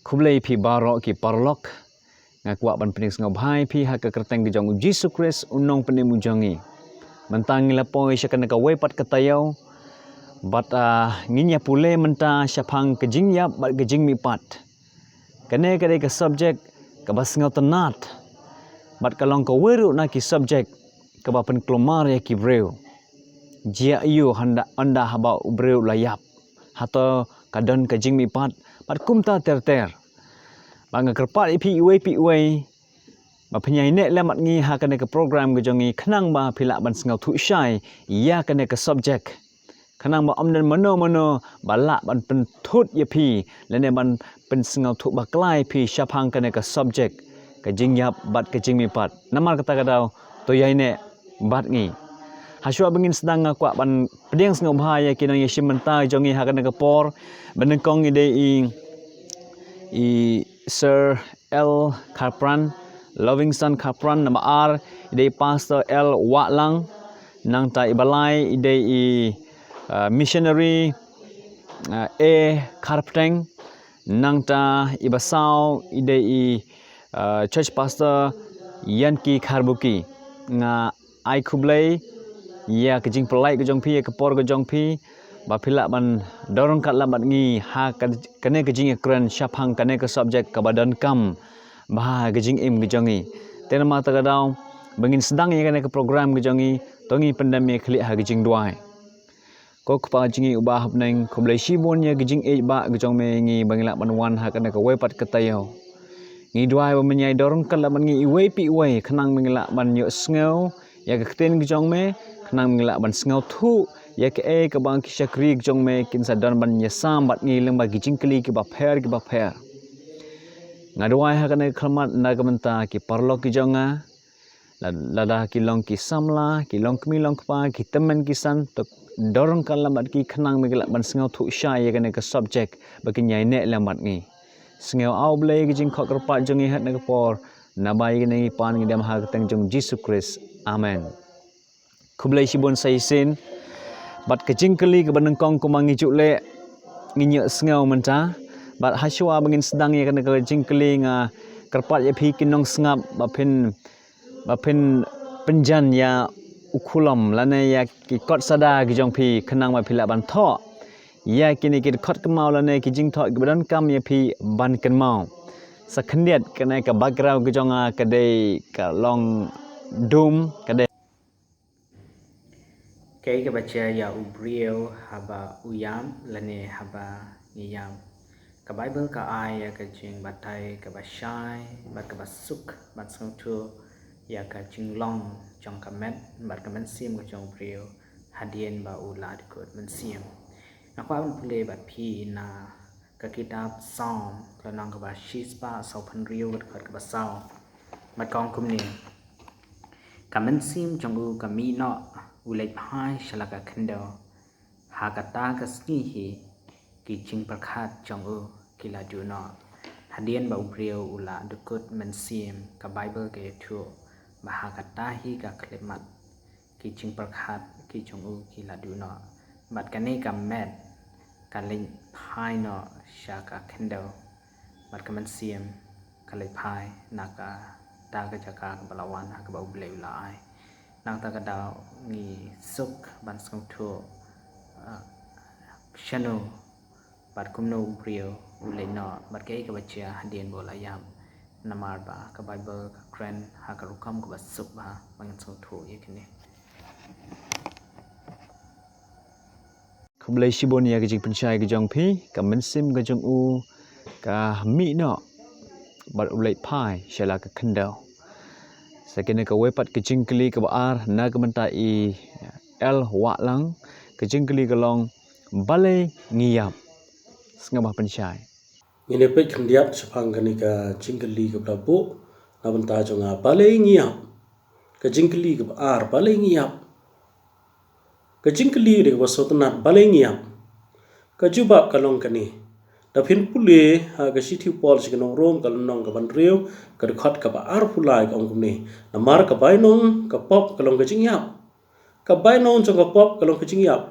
Kublai pi barok ki parlok ngakuak ban pening sengau bahai pi hak kerteng gejong Jesus Christ unong penemu jangi. Mentang lapoi syakan ka wepat ketayau bat nginya pule menta syapang ke Jingiap bat ke Jingmihpat. Kene kadai ke subjek ke basengau tenat. Bat kalong ka weru na ki subjek ke bapen kelomar ya ki breu. Jia iyo anda haba breu layap. Hato kadon ke Jingmihpat bat kumta ter-ter. Banga kerpat pi iwe ba penyai nek lamat ngi ha kene ke program gejongi kenang ba pilak ban sengau tu syai ia kene ke subjek kenang ba omdan mono balak ban pentut ye pi lene ban pen sengau tu baklai pi syapang kene ke subjek ke Jingiap bat ke Jingmihpat namar kata kadau to yai nek bat ngi hasua bengin sedang ngakuak ban pedeng sengau bahaya kinang ye simenta jongi ha kene ke por benengkong ide i Sir L. Kapran, Livingston Kapran nama R, idei Pastor L. Waklang, nang ta ibalai idei missionary A. Karpteng, nang ta ibasau idei church pastor Yanki Karbuki, nga ai kublai ya kejing pelai kejong pi kepor kejong pi ba pilak ban dorong kat lambat ngi ha kene kejing keren syapang kene ke subjek ke badan kam bah kejing im kejongi ten ma ta gadau bengin sedang ye kene ke program kejongi tongi pendami klik ha kejing duai ko kpa jingi ubah neng kublai sibon ye kejing e ba kejong me ngi bangilak ban wan ha kene ke wepat ketayau ngi duai ba menyai dorong kat lambat ngi iwe pi iwe kenang mengilak ban yo sngau ya ke ten kejong me kenang mengilak ban sengau tu ya ke bang kisakri jong me kin sadan ban yasam bat ngi leng bagi jingkli ki ba pher ngadwai ha kana khalmat na gamenta ki parlok ki jonga lada ki long ki samla ki long kmi long kpa ki temen ki san to dorong kan lambat ki khnang me gelak ban sengau thu sha ya kana ka subject bagi nyai nek lambat ngi sengau au blai ki jing khok kerpat jongi hat na por na bai ni pan ngi dam ha teng jong Jesus Christ amen kublai sibon sai sin bat kejingkeli ke benengkong kumang ngijuk le nginyek sengau menta bat haswa bengin sedang ye kena kejingkeli nga kerpat ye pi kinong sengap bapin penjan ya ukulam lane ya ki kot sada gijong pi kenang ma pilak ban tho ya kini ki kot kemau lane ki jing tho ke badan kam ye pi ban kenmau sakhendiat kena ke background gijong kadai ka long dum kadai Kay ka baca ya ubriel haba uyam lane haba ngiyam ka Bible ka ay ya ka jing batai ka basyai bat ka basuk bat sangtu ya ka jing long jong ka met bat ka mensim ka jong ubriel hadien ba ula dikut mensim nakwa ban pule bat pi na ka kitab psalm ka nang ka ba shispa sau phan riu bat ka basau bat kong kumni ka mensim jong u ka mi no ulai phai shalaka khendo hakata ka snihi ki jing prakhat jong u kila du no hadien ba ubriel ula dukut mensim ka Bible ke thu ba hakata hi ka klemat ki jing prakhat ki jong u kila du no bat kane ka met ka ling phai no shaka khendo bat ka mensim ka le phai naka ta ka jaka ka balawan ka ba ubriel ula ai nang ta kadau ni suk ban song thu shano bat kumno brio ulai no bat ke ka bacha hadien bol ayam namar ba ka Bible ka kren ha ka rukam ka basuk ba bang song thu ye kini kublai sibon ya kejing pensyai kejong pi ka mensim kejong u ka mi no bat ulai pai syala ka kendau sakene ka wepat kejingkeli ke baar na ke mentai L Waklang kejingkeli ke long balai ngiyap sengabah pensyai ngene pe khndiap chapang kani ka jingkeli ka blabu na banta jonga balai ngiyap ka jingkeli ka baar balai ngiyap ka jingkeli de wasotnat balai ngiyap ka jubab kalong kani da phin pule ha ga sithi pol signong rom kal nong ka ban riu ka khat ka ba ar pulai ka ong ni na mar ka bai nong ka pop kalong ka jingyap ka bai nong jong ka pop kalong ka jingyap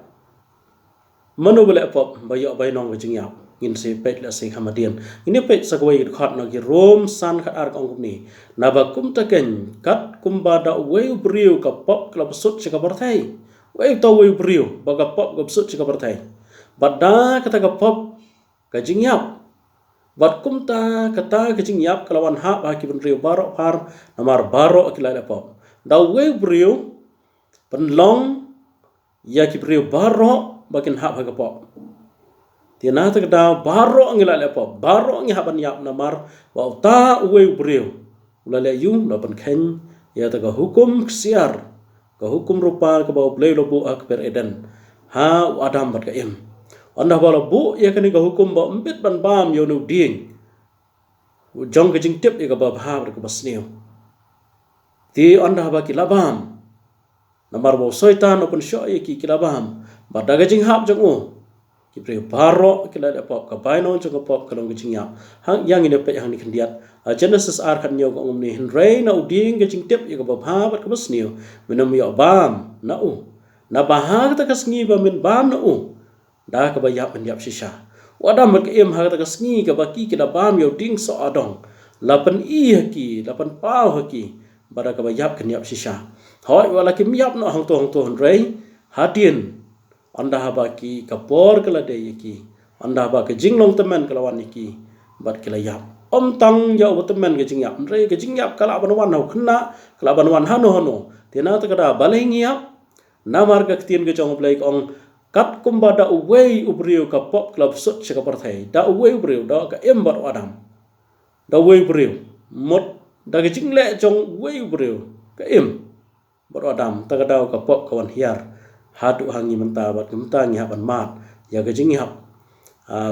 mano bele pop ba yo bai nong ka jingyap ngin se pet la se khamadian ini pet sagwai khat na ki rom san khat ar kong ni na ba kum ta ken kat kum ba da we brio ka pop klap sut che ka bar thai we to we brio ba ka pop ka sut che ka bar thai badda kata ka pop ka jingiap bat kum ta kata ka jingiap kalawan ha ba ki brio barok par namar barok ki la pop da we brio penlong ya ki brio barok bakin ha ba ka pop tiana ta da barok ngila le pop barok ngi ha ban yap namar wa ta we brio la le yu la ban khen ya ta ka hukum siar ka hukum rupa ka ba play lo bu ak per eden ha adam bat ka im anda bala bu ya kan ka hukum ba mbit ban bam yo nu ding jong ka jing tip ya ka ba ha ka basneo ti anda ba ki labam namar bo soitan opun sho ya ki labam ba daga jing hap jong o ki pre baro ki la pop ka baino jong pop ka long jing ya hang yang ine pe hang ni khandiat Genesis ar khan yo ngom ni henrei na uding ka jing tip ya ka ba ha ka basneo menam yo bam na u na ba ha ka ka sngi ba min bam na u da ka ba yap yap shisha wadam mak em ha ta ka sngi ka ba ki da bam yo ding so adong lapan i haki lapan pau haki bara ka ba yap kan yap shisha hoi wala ki yap no hang to rei hadin anda ha ba ki ka por kala de ki anda ba ka jinglong temen kala wan ki bat kala yap om tang ya temen ka jingyap rei ka jingyap kala ban wan ho khna kala ban wan hano tena ta ka da balai ngiap namar ka tien ka jong blai ong kat kumba da uwei ubrio ka pop club sut chaka parthai da uwei ubrio da ka embar adam da uwei ubrio mot da ka jingle jong uwei ubrio ka em bar adam ta ka da ka pop kawan hiar hadu hangi menta bat kumta ngi haban mat ya ka jingi hap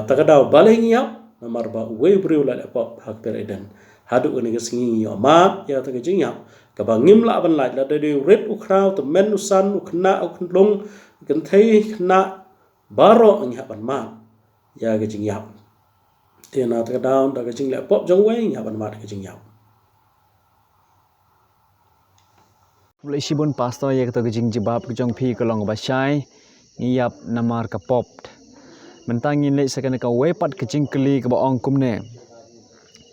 ta ka da balai ngi hap namar ba uwei ubrio la pop hak per eden hadu ni ka singi yo mat ya ta ka jingi hap ka ba ngim la ban la da de red u kraw to men usan u khna u khlung kan thấy na baro anh haban ma ya cái chính yap thì na ta down ta cái chính lệ pop giống vậy anh haban ma cái chính yap Boleh sibun pastor ya kata Jingiap ke jong pi ke long ba shai yap namar ka pop mentangin le sakana ka wepat ke jingkeli ke ba ong kumne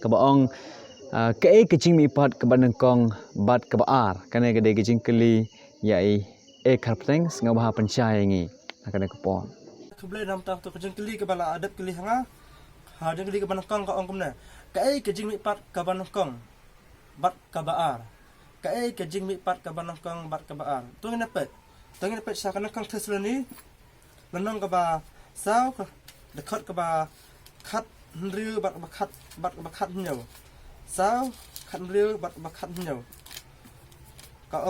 ke ba ong ke Jingmihpat ke banengkong bat ke ba ar kana ke de ke jingkeli yai karpteng ngau bah pencai ngi akan ke pon keblai nam tak tu kejeng keli ke bala adab keli hanga ha jeng keli ke banakong ka ong kumna ka ai ke Jingmihpat ka banakong bat ka baar ka ai ke Jingmihpat ka banakong bat ka baar tu ngene pet sa kana kang teslani lanong ka ba sao ka dekat ka ba khat riu bat ba khat nyau sao khat riu bat ba khat nyau ka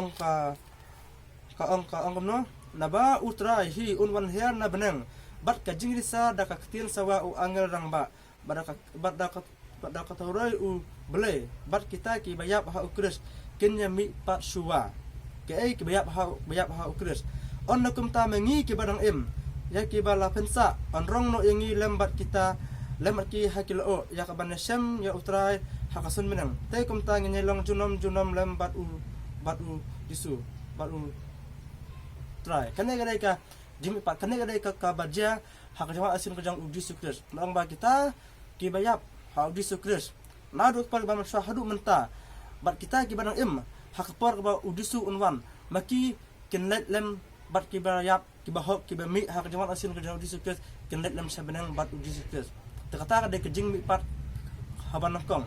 ong no naba utrai hi unwan hian na beneng bat ka jingrisa da ka ktil sawa u angel rang ba da ka taurai u ble bat kita ki bayap ha ukris kenya mi pat suwa ke ai ki bayap ha ukris on nakum ta mengi ki badang em ya ki bala pensa on rong no yangi lembat kita lemat ki hakilo ya ka banesem ya utrai hakasun menang te kum ta ngelong junom lembat u disu bat u try kane gade ka Jingmihpat kane gade ka baja hak jawa asin ka jang udi sukres nang ba kita ki bayap ha udi sukres na dot pal ba masah hadu menta bat kita ki badang im hak por ba udi su unwan maki ken let lem bat ki bayap ki ba hok ki ba mi hak jawa asin ka jang udi sukres ken let lem sabenang bat udi sukres kata gade ka Jingmihpat haban kong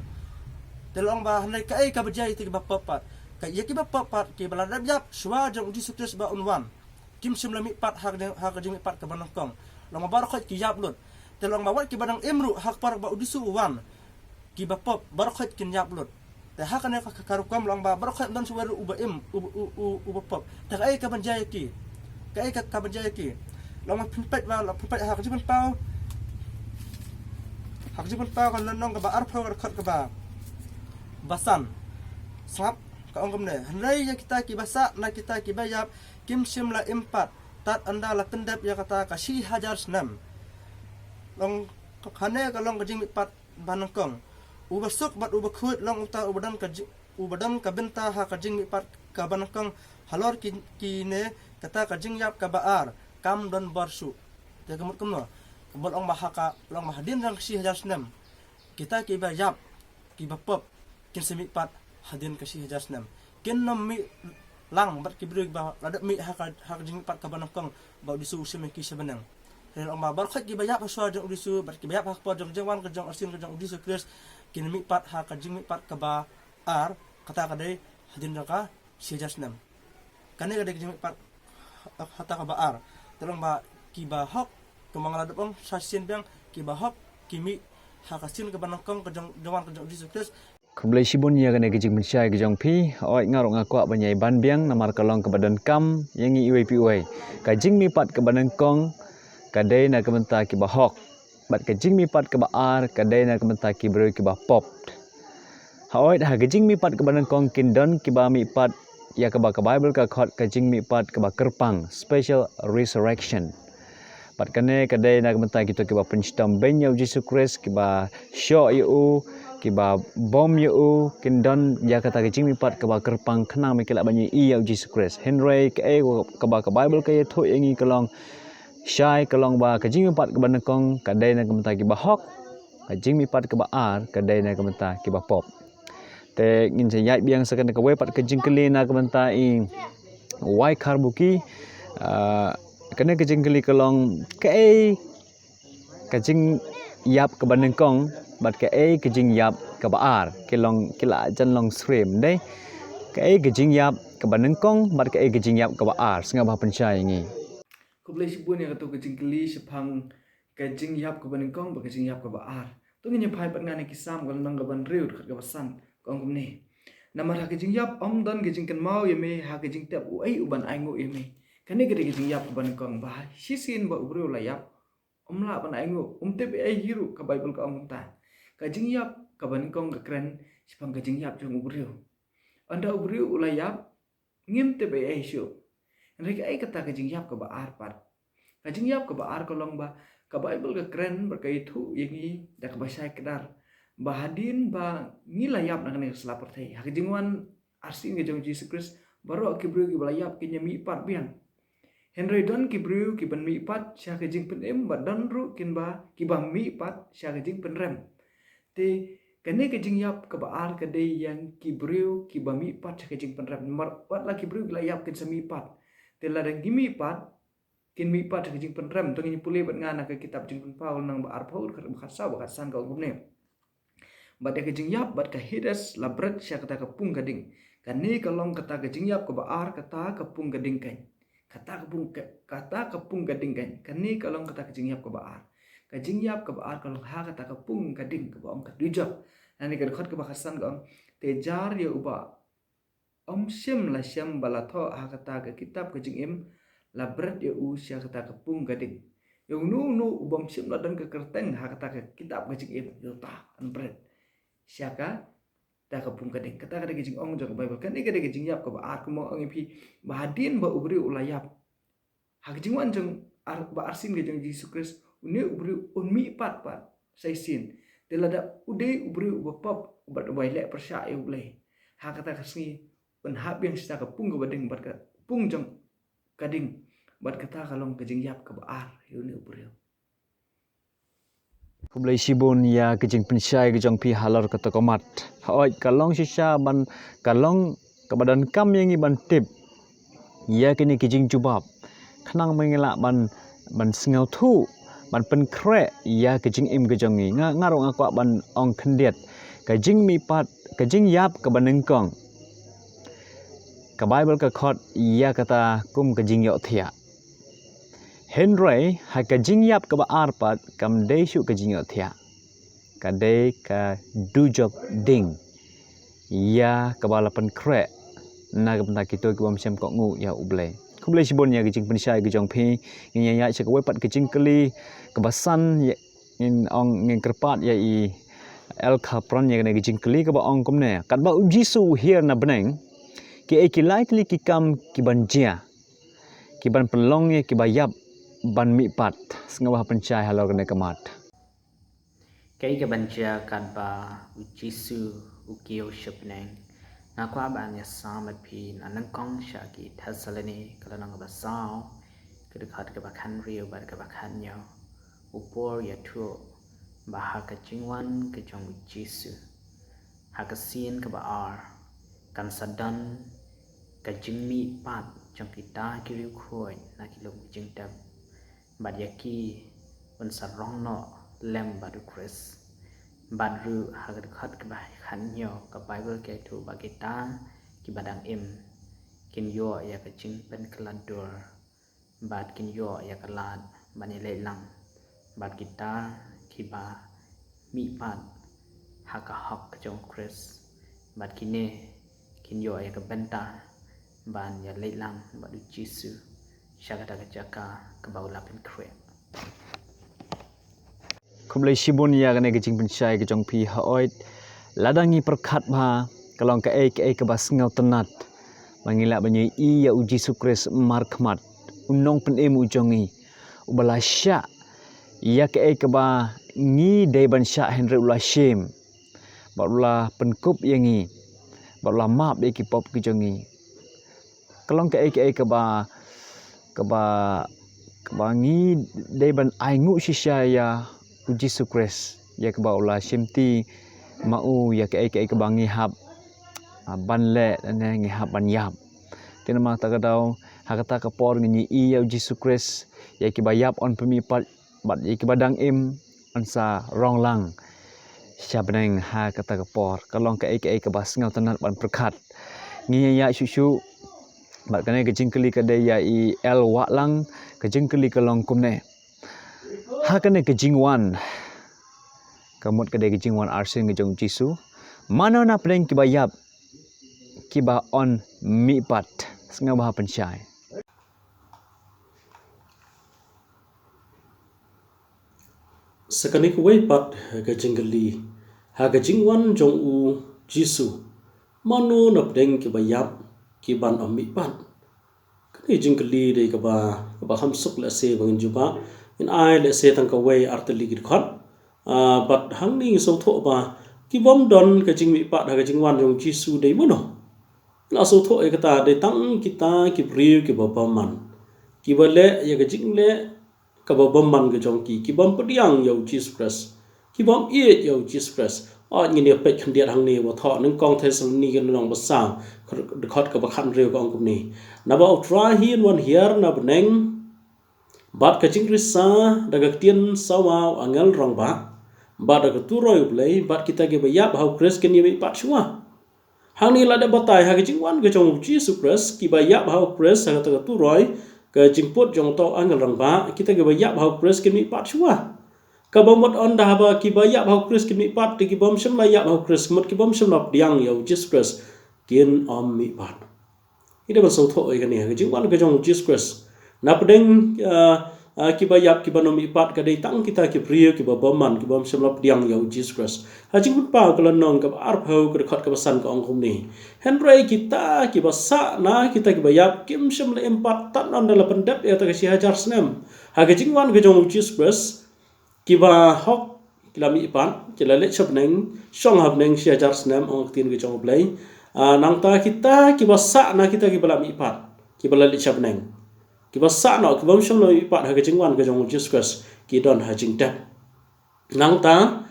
telong ba hanai ka ai ka baja itu ki ba papat ka ya ki ba papat ki bala yap shwa jang udi sukres ba unwan kim sim lami pat hak Jingmihpat ke banangkong long barakhat ki yap lut telong bawat ki badang emru hak par ba udisu wan ki ba pop barakhat kin yap lut te hak ne ka karukam long ba barakhat dan suwaru uba em uba pop te ai ka banjaya ki long pinpet ba pinpet hak jiban pau kan nong ka ba arpho ka khat ka ba basan sap ka ongom ne hanai ya kita ki basa na kita ki bayap kim simla impat tat anda la kendap ya kata ka si hajar senam long khane ka long ka Jingmihpat banangkong ubasuk bat ubakhut long uta ubadan ka benta ha ka Jingmihpat ka banangkong halor ki ne kata ka jingyap ka baar kam don barsu te kamut kamno bolong mahaka long mahadin rang si hajar senam kita ki ba yap ki ba pop kin semikpat hadin ka si hajar senam kin nom mi lang bat ki brig ba ladak mi haka jingmihpat ka banangkong ba disu semi ki sebenang ren ong ma bar khat ki ba yap so jong disu bat ki ba yap hak po jong jangwan ka jong arsin ka jong disu kris kin mikpat haka jingmihpat ka ba ar kata ka dei hadin rang ka si hajar senam kani ka dei jingmihpat hata ka ba ar tolong ba ki ba hok kemangala depong sasin biang ki ba hok kimi hakasin ka banangkong ka jong jangwan ka jong disu kris Kumulai sibun ya kena kejing mencai kejong pi, oi ngarok ngakwa banyai ban biang namar kalong ke badan kam yang iwe pi uai. Kajing mipat ke badan kong, kadai na kementa ki bahok. Bat kajing mipat ke baar, kadai na kementa ki bro ki bah pop. Oi dah kajing mipat ke badan kong kindon ki bah mipat ya ke bah ke Bible ka khot kajing mipat ke bah kerpang, special resurrection. Pat kene kadai na kementa kita ki bah penciptam benyau Jesus Christ ki bah show yu kiba bom yu kindon ya kata kecing mipat keba kerpang kenang mikila banyi iya Jesus Christ Henry ke keba ke Bible ke thu yangi kelong syai kelong ba kecing mipat keba nekong kadai na kementa kiba hok kecing mipat keba ar kadai na kementa kiba pop te ngin sayat biang sakan ke wepat kecing keli na kementa i wai karbuki kena kecing keli kelong ke kecing yap keba nekong bat ke ke jingiap ke baar ke long kila jan long stream deh ke jingiap ke banengkong bat ke jingiap ke baar senga bah pencai ngi Kublai sibun yang kata kejing keli sepang kejing yap ke banengkong ba kejing yap ke baar tu ngi pai pat ngane kisam kalau nang gaban riu kat gabasan kong kumne namar ha kejing yap om dan kejing kan mau yeme ha kejing tap uai uban aingu yeme kane gede kejing yap ke banengkong ba sisin ba ubru la yap omla ban aingu tep ai hiru ke Bible ka om ta kajing yap kaban kong kekren sipang kajing yap jong ubriu anda ubriu ulayap ngim te be aisu rek ai kata kajing yap ka baar pat kajing yap ka baar kolong ba ka Bible kekren berkai thu yangi da ka basai kedar bahadin ba ngilayap nang ne selapor thai kajing wan arsin ke jong Jesus Christ baro ki briu ki balayap ki nyami pat biang Henry don ki briu ki ban mi pat sya kajing penem ba don ru kin ba ki ba mi pat sya kajing penrem te kene kejing yap ke baar ke dei yang kibriu ki bami pat kejing penrap mar wat la kibriu la yap kin sami pat te la dang gimi pat kin mi pat kejing penram to ngi pule bat ngana ke kitab jing paul nang baar paul ke bakat san ka ngumne bat kejing yap bat ka hidas la bret sya kata ka pung gading kane kalong kata kejing yap ke baar kata ka pung gading kan kata ka pung gading kan kane kalong kata kejing yap ke baar kajing yap ke baar kalau ha kata ke pung kading ke baong kadujak nani ke dekat ke bakasan ke tejar ya uba om sim la syam balatho ha kata ke kitab kajing im la bret ya u sya kata ke pung kading yang nu ubam sim la dan ke kerteng ha kata ke kitab kajing im yo ta an bret sya ka ta ke pung kading kata ke kajing ong jok Bible kan ke kajing yap ke baar ke mo ong pi bahadin ba ubri ulayap ha kajing wan jong ba arsin ke jong Jesus Christ uni ubri unmi pat sai sin telada ude ubri ubapap ubat ubailek persya e uble ha kata kasni un hab yang sta ka pung bading bat ka pung jong kading bat kata kalong kejing yap ke baar uni ubri Kumulai sibun ya kejing pencai kejong pi halor kata komat oi kalong sisa ban kalong ke badan kam yang ban tip ya kini kejing jubab kenang mengelak ban sengau thu ban pen krek ya kejing im kejong ni ngarok ngakwa ban ong kendiat kejing mipat kejing yap ke banengkong ke Bible ke khot ya kata kum kejing yok thia Henry ha kejing yap ke baar pat kam dei syu kejing yok thia kadai ka dujok ding ya ke balapan krek na ke benta kita ke bam siam kok ngu ya uble kumulai sibun ya kejing pensai kejong pi ngin ya cek wepat kejing keli kebasan ngin ong ngin kerpat ya i el kapron ya kena kejing keli ke ba ong kumne kat ba jisu here na beneng ki ekilai kli ki kam ki banjia ki ban pelong ya ki bayap ban mipat sengawah pencai halau kena kemat Kay ka banja kad ba ujisu ukiyo shipneng na kwa ba nya samat pi na nang kong sha ki thasalani kala nang ba sao kedekat ke ba kan rio ba ke ba kan nyo upor ya tu bahaka jingwan ke jong Jisu haka sin ke baar kan sadan ke Jingmihpat jong kita kiri khoi na kilom jingtab bad yaki un sarong no lem badu Chris badru haka khat ke bai khanyo ke Bible ke tu bagita ki badang im kin yo ya ke jing pen keladur bad kin yo ya ke lad bani lelang bad kita kiba Mihpat haka hok jong Chris bad kine kin yo ya ke benta ban ya lelang badu Jisu syagata ke jaka ke baula pen kre Kumlai shibun ya kene kecing pensyai ke jong pi haoit ladangi perkat ba kalong ke ke bas ngau tenat mangila banyi i ya uji sukres markmat unong penem ujongi ubala sya ya ke ba ngi dai ban sya henry ulah shim ba ulah penkup yangi ba ulah map de ki pop ki jongi kalong ke ba ngi dai ban ai ngu shisha ya uji sukres ya ke ba ulah shimti mau ya ke bangi hab ban le ne ngi hab ban yap tin ma ta gadau hakata ka por ngi i ya uji sukres ya ke bayap on Pemihpat bat ya ke badang im ansa rong lang syabneng ha kata ka por kalong ke bas ngau tanat ban perkat ngi ya shushu bat kane ke jingkeli ka de ya i el wa lang ke jingkeli kalong kumne ha kane ke jingwan kamut ke de ke jingwan arsin ke jong Jisu mana na pren ki bayap ki ba on Mihpat sengau bah pensyai Sekani kuwai pat ga jingli ha ga jingwan jong u Jisu mano na pdeng ki bayap ki ban am Mihpat kani jingli de ka ba hamsuk la se bang juba in ai le se tang ka wai artali ki khat but hang ni so tho ba ki bom don ka Jingmihpat ha ga jingwan jong Jisu de mono la so tho e kata de tang kita ki priu ki ba man ki ba le ya ga jingle ka ba man ga jong ki bom padiang yo Jesus Christ ki bom ye yo Jesus Christ a ni ne pe khan dia hang ni wa tho nang kong the sang ni gan nong ba sang de khot ka ba khan reu kong kum ni na ba tra hin wan hier na bneng bat ka jing risa daga tien sawa angel rong ba daga tu roi play bat kita ge ba yap how Christ ken ye pat chua hang ni la de batai ha ga jing wan ga jong Jesus Christ ki ba yap how Christ ha ta tu roi ka jingput jong to angel rang ba kita ge ba yap how Christ ken Mihpat chua ka bom mot on da ba ki ba yap how Christ ken Mihpat ti ki bom sham la yap how Christ mot ki bom sham lap diang yo Jesus Christ ken om Mihpat ida ba so tho ai ga ni ga jing wan ga jong Jesus Christ na pedeng ki ba yap ki ba no Mihpat ka dei tang kita ki priyo ki ba bom man ki bom sham lap diang yo Jesus Christ ha jing put pa ka nong ka ar phau ka khat ka san ka ong kum ni henry kita ki ba sa na kita ki ba yap kim sham la empat tan on la pendap ya ta ka si hajar snem ha ga jing wan ga jong Jesus Christ ki ba hok ki la Mihpat ki la le chap neng song hab neng si hajar snem ong tin ga jong play nang ta kita ki ba sa na kita ki ba la Mihpat ki ba la le chap neng ki ba sa no ki bom sham la Mihpat ha ga jing wan ga jong Jesus Christ ki don ha jing tap nang ta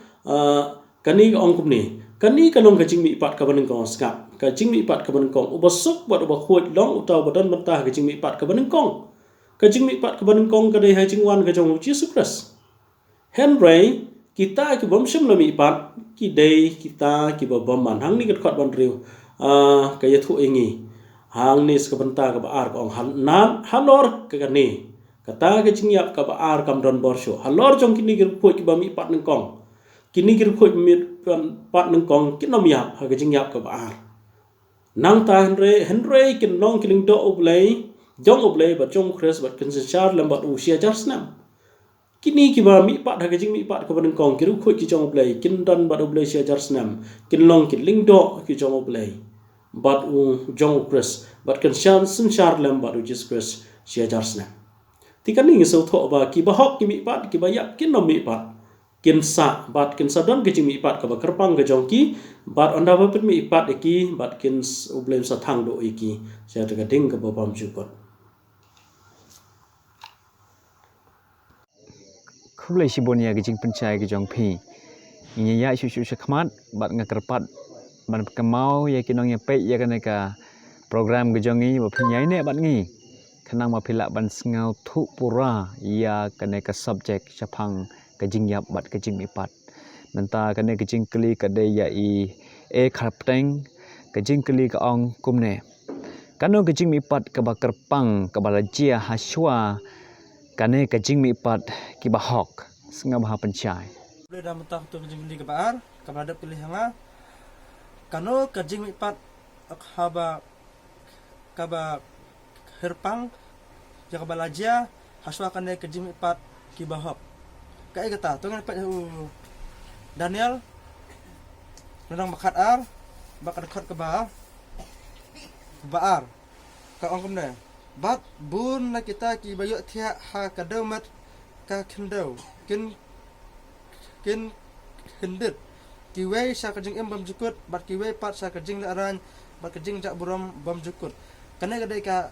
kani ong kum ni kani kalong ka Jingmihpat ka baneng kong skap ka Jingmihpat ka baneng kong ubasuk wat uba khot long utaw badan mentah ka Jingmihpat ka baneng kong ka Jingmihpat ka baneng kong ka dei ha jingwan ka jong Jesus Christ henry kita ki bom sham la Mihpat ki dei kita ki ba bom man hang ni ka khot ban riu ka ya thu ingi hang ni ska banta ka ba ar ka ong han nan halor ka ni kata ka Jingiap ka ba ar kam don bor sho halor jong kini ki khot ki ba Mihpat neng kong kini kir khoi Mihpat nang kong kin nom yap ha ga Jingiap ka ba nang ta henry kin nong kiling do oblay jong oblay ba jong Chris ba kin char lam ba u sia jar snam kini ki ba Mihpat ha ga Jingmihpat ka ba nang kong kir khoi ki jong oblay kin don ba oblay sia jar snam kin long kin ling do ki jong oblay ba u jong Chris ba kin char lam ba u Jesus Chris sia jar snam ti kan ni so tho ba ki ba hok ki Mihpat ki ba yap kin nom Mihpat kin sa bat kin sa don ke Jingmihpat ka ba kerpang ke jongki bat onda ba pet Mihpat iki bat kin ublem sa thang do iki sia ta ka ding ka ba pam jukot Kublai Shibonia Gijing Pencai Gijong Pi. Inya ya isu khmat bat ngakerpat ban kemau ya kinong ya pe ya kaneka program gejongi ba penyai ne bat ngi. Kenang ma pilak ban sengau thu pura ya kaneka subjek Chapang ke Jingiap bat ke Jingmihpat. Menta kane ke Jingkeli kade ya e krapteng ke Jingkeli ke ong kumne. Kano ke Jingmihpat ke bakerpang ke balajia haswa kane ke Jingmihpat ki bahok sengau bah pencai. Boleh dah mentah tu Jingli ke baar, kepada pilih hanga. Kano ke Jingmihpat kaba herpang ya kabalaja haswa kane ke Jingmihpat ki bahok. Kai kata tu kan Daniel nang makat bakar dekat ke baar ka ongkom ne bat bun na kita ki bayo thia ha kadomat ka kendo kin hendet ki wei sa ka jing em bam jukut bat ki wei pat sa ka jing laran bat ka jing jak buram bam jukut kane ka dei ka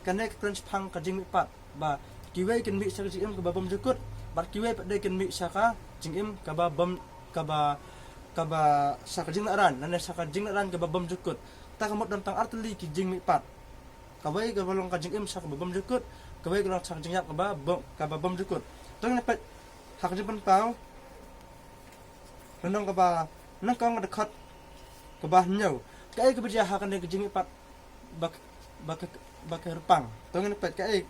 kane ka crunch phang ka jing pat ba ki wei kin mi sa ka jing em ka bam jukut bat ki wei pat dei kin mi sa ka jing em ka bam ka sa ka jing laran nan sa ka jing laran ka bam jukut ta kamot dan tang arteli ki Jingmihpat kawai ka balong ka jing em sa ka bam jukut kawai ka sa ka jing yap ka bam jukut to ne pat hak jing pan pau nang ka nang ka dekat ka nyau kai ka bija hak ne ka Jingmihpat bak herpang to ne pat kai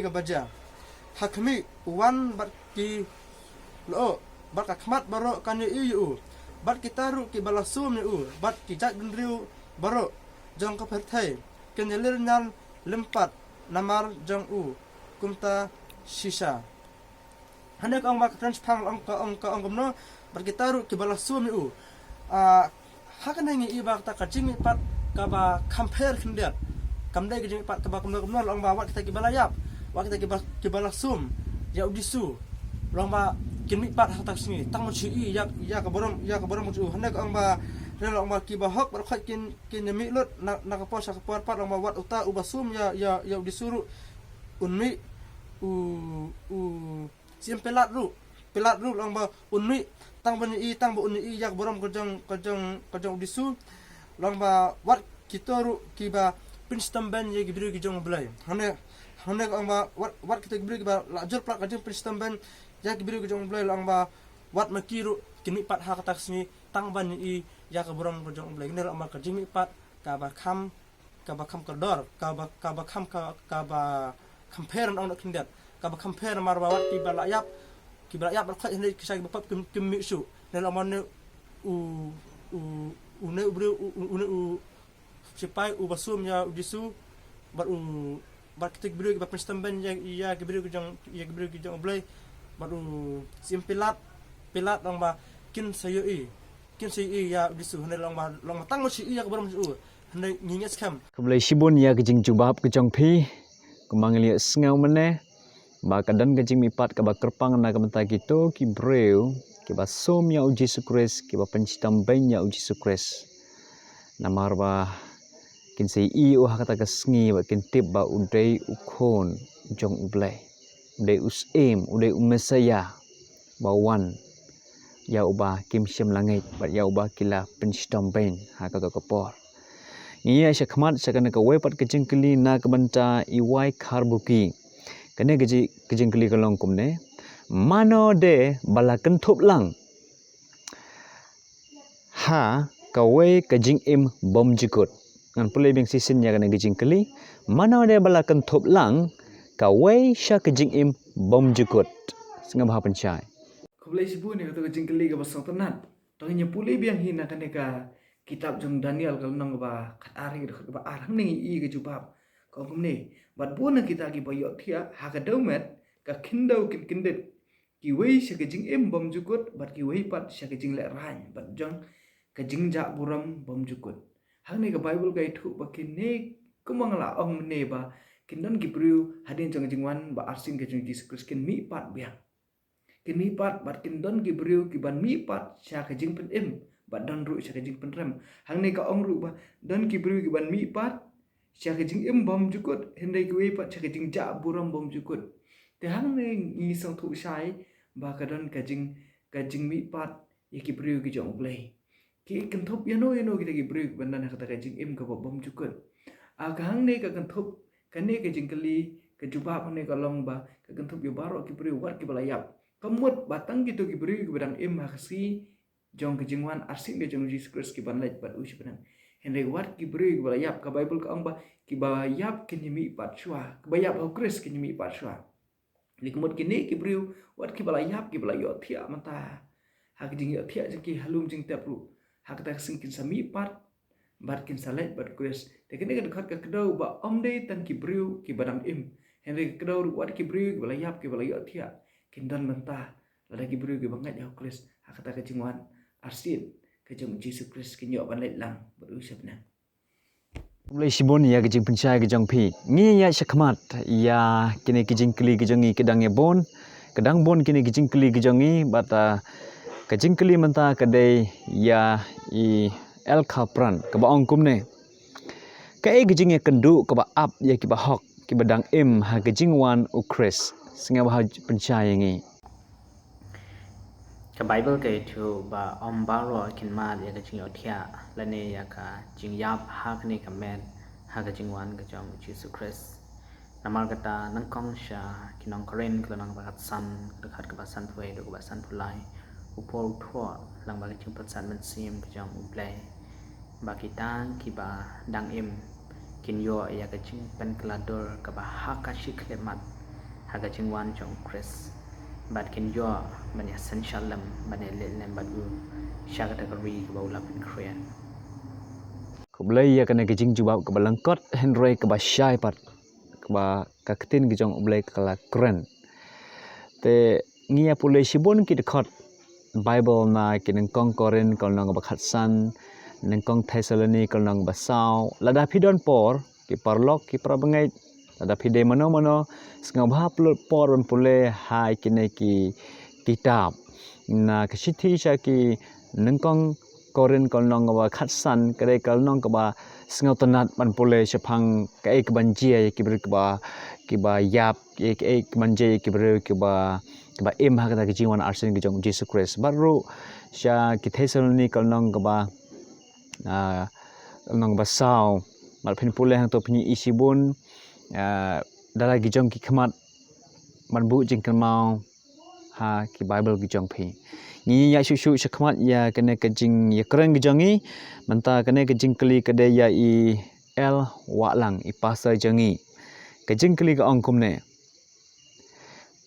ka baja hakmi wan bat ki lo bat ka khmat baro kan yu bat kita ru ki balasum yu bat ki jak riu baro jong ka perthai kenyelir nyan lempat namar jong kumta sisa hanek ang mak transphang ang gomno bar kita ru ki balasum yu hakan hangi ibak ta ka Jingmihpat ka ba compare khindiat kamdai ki Jingmihpat ka ba gomno ang ba wat kita ki balayap wat kita ki balasum ya udisu long ba Jingmihpat hatak sini tang mo chi ya ka borom mo chu hanek ang ba long ba ki ba hok bar khat kin mi lut na ka posa ka par long ba wat uta ubasum ya udisuru unmi sim pelat ru long ba unmi tang ban unni ya ka borom kajong udisu long ba wat kita ru ki ba pinstam ban ye gibru ki jong blai hanek ang ba wat kita gibru ki ba lajur plak kajong pinstam ban ya gibru ki jong blai long ba wat makiru Jingmihpat ha katak sini tang ban ya ka borom ko jong blai ne lang ka Jingmihpat ka ba kham ka dor ka ba kham compare on kindat ka ba compare mar ba wat ki ba layap bar khat ne ki sai ba pap kim mi su ne lang ne ne ubru sipai basum ya udisu bar ketik bru ba penstamben ya gibru ki jong blai baru simpilat lang ba kin sayo ya udisu ne lang tang mo si ya ka borom su ne nginget kam Kublai Shibon ya ke Jingjubab ke Jong Pi kemangilia sengau mene ba kadan ke Jingmihpat ka ba kerpang na ka menta gitu ki breu ki ba som ya uji sukres ki ba pencitam ben ya uji sukres namar ba kin sei o hakata ka sngi ba kin tip ba udai ukon jong ublai udai usem udai umesaya ba wan ya uba kim syam langit ba ya uba kila pencitam ben hakata ka por ia syakmat syakana ka wepat ke Jingkeli na ka banta iwai karbuki kene ke Jingkeli kalong kumne mano de balakan thop lang ha kawe ka Jingim bom jikut ngan pulai beng sisin ya kene ke Jingkeli mano de balakan thop lang kawe sya ke Jingim bom jikut singa bah pencai Kublai sibu ni kata Jingkeli ka basang tenat tongnya pulai biang hina kane ka kitab jong Daniel kalau nang ba khat ari ka ba arang ni ke jubab ko kumne bat bona kita ki bayo thia ha ka domet ka kindau kindet ki wei sya ke Jingim bom jukut bat ki wei pat sya ke jing le ran bat jong ka jingja buram bom jukut hang ni ka Bible ka itu ba kine kumangla ong ne ba kindon ki bru hadin jong jingwan ba arsing ke jong Jesus Christ kin mi pat biang kin mi pat bat kindon ki bru ki ban mi pat sya ke jing pen im bat don ru sya ke jing pen rem hang ni ka ong ru ba don ki bru ki ban mi pat sya ke jing im bom jukut hindai ki wei pat sya ke jing ja buram bom jukut te hang ni ngi sang thu sai ba kadon ka jingmihpat ya ki priu ki jong play ki kan thop yano kita ki priu banan kata ka jingim ka bom jukun agang ne ka kan thop kan ne ka jingkali ka juba ne ka long ba ka kan thop yo baro ki priu wat ki balayap kamut batang gitu ki priu ki badang im hakasi jong ke jingwan arsin ke jong Jesus Christ ki banlaj bat usi benang henry wat ki priu ki balayap ka Bible ka ang ba ki bayap ki jingmihpat shwa ki bayap ho Christ ki jingmihpat shwa ni kumut kini ki priu wat ki balayap ki balayo thia mata hak jing yo thia ki halum jing tapru hak ta sing kin samihpat bat kin salet bat Christ te kini ka dekat ka kedau ba omde tan ki priu ki badang im henry kedau wat ki priu ki balayap ki balayo thia kin dan menta lada ki priu ki bangat ya Christ hak ta ka jingwan arsin ka jong Jesus Christ ki nyo banlet lang bat usi benang Mulai sibon ya kejing pencai kejang pi. Ngi ya syakmat ya kini kejing keli kejangi kedang ya bon. Kedang bon kini kejing keli kejangi bata kejing keli menta kedai ya i el kapran ke baong kumne. Kai kejing ya kendu ke ba ap ya ki ba hok ki badang im ha kejing wan ukris. Singa bah pencai ngi. Ka Bible ke tu ba om baro kin ma ya ka jing othia lane ya ka Jingiap ha kni ka men ha ka jingwan ka jong Jesus Christ namar kata nang kong sha kinong koren ka nang bakat san dekat ka basan pue do ka basan pulai upor thua lang ba ka jing patsan man sim ka jong uplay ba kita ki ba dang im kin yo ya ka jing pen klador ka ba ha ka shiklemat ha ka jingwan jong Christ bat kin yo ban essential lam ban lem bat u sha category ka ba ulap in korean Kublai ya kena kejing jubab ke balangkot Henry ke basyai pat ke ba kaketin kejong ublai kala keren. Te ngia pulai sibon ki dekat Bible na kinengkong korin kal nang bakat san nengkong Thessaloni kal nang basau lada pidon por ki parlok ki prabangai lada pide mano sengau bah por ban pulai hai kine ki kitab na kesiti sya ki nengkong korin kal nong ba khatsan kare kal nong ba sengau tenat ban pole sepang kai ke banjia ki ber ki ba yap ki banjia ki ber ki ba im ha kata ki jiwan arsen ki jong Jesus Christ baru sya ki Thessaloni kal nong ba nong ba sau mal phin pole hang to pni isibun dala ki jong ki khmat man bu jing mau ha ki Bible ki jong phi ni ya shushu syakmat ya kena kejing ya keren kejangi menta kena kejing keli kedai ya i el waklang i pasar jangi kejing keli ke ong kumne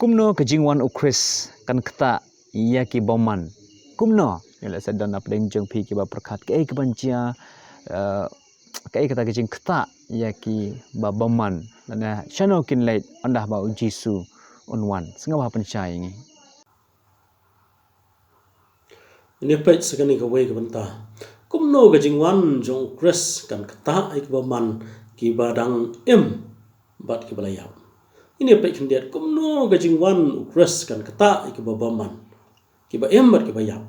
kumno kejing wan ukris kan keta ya ki boman kumno ya sedan apa deng jeng pi ki ba perkat ke kebancia ke kata kejing keta ya ki ba boman dan chano kin late andah ba jisu unwan senga ba pencai ni Ini pet sekali ke way ke bentah. Kumno ke jingwan jong Chris kan kata ik baman ki badang im bat ki balayap. Ini pet kendiat kumno ke jingwan Chris kan kata ik baman ki ba im bat ki bayap.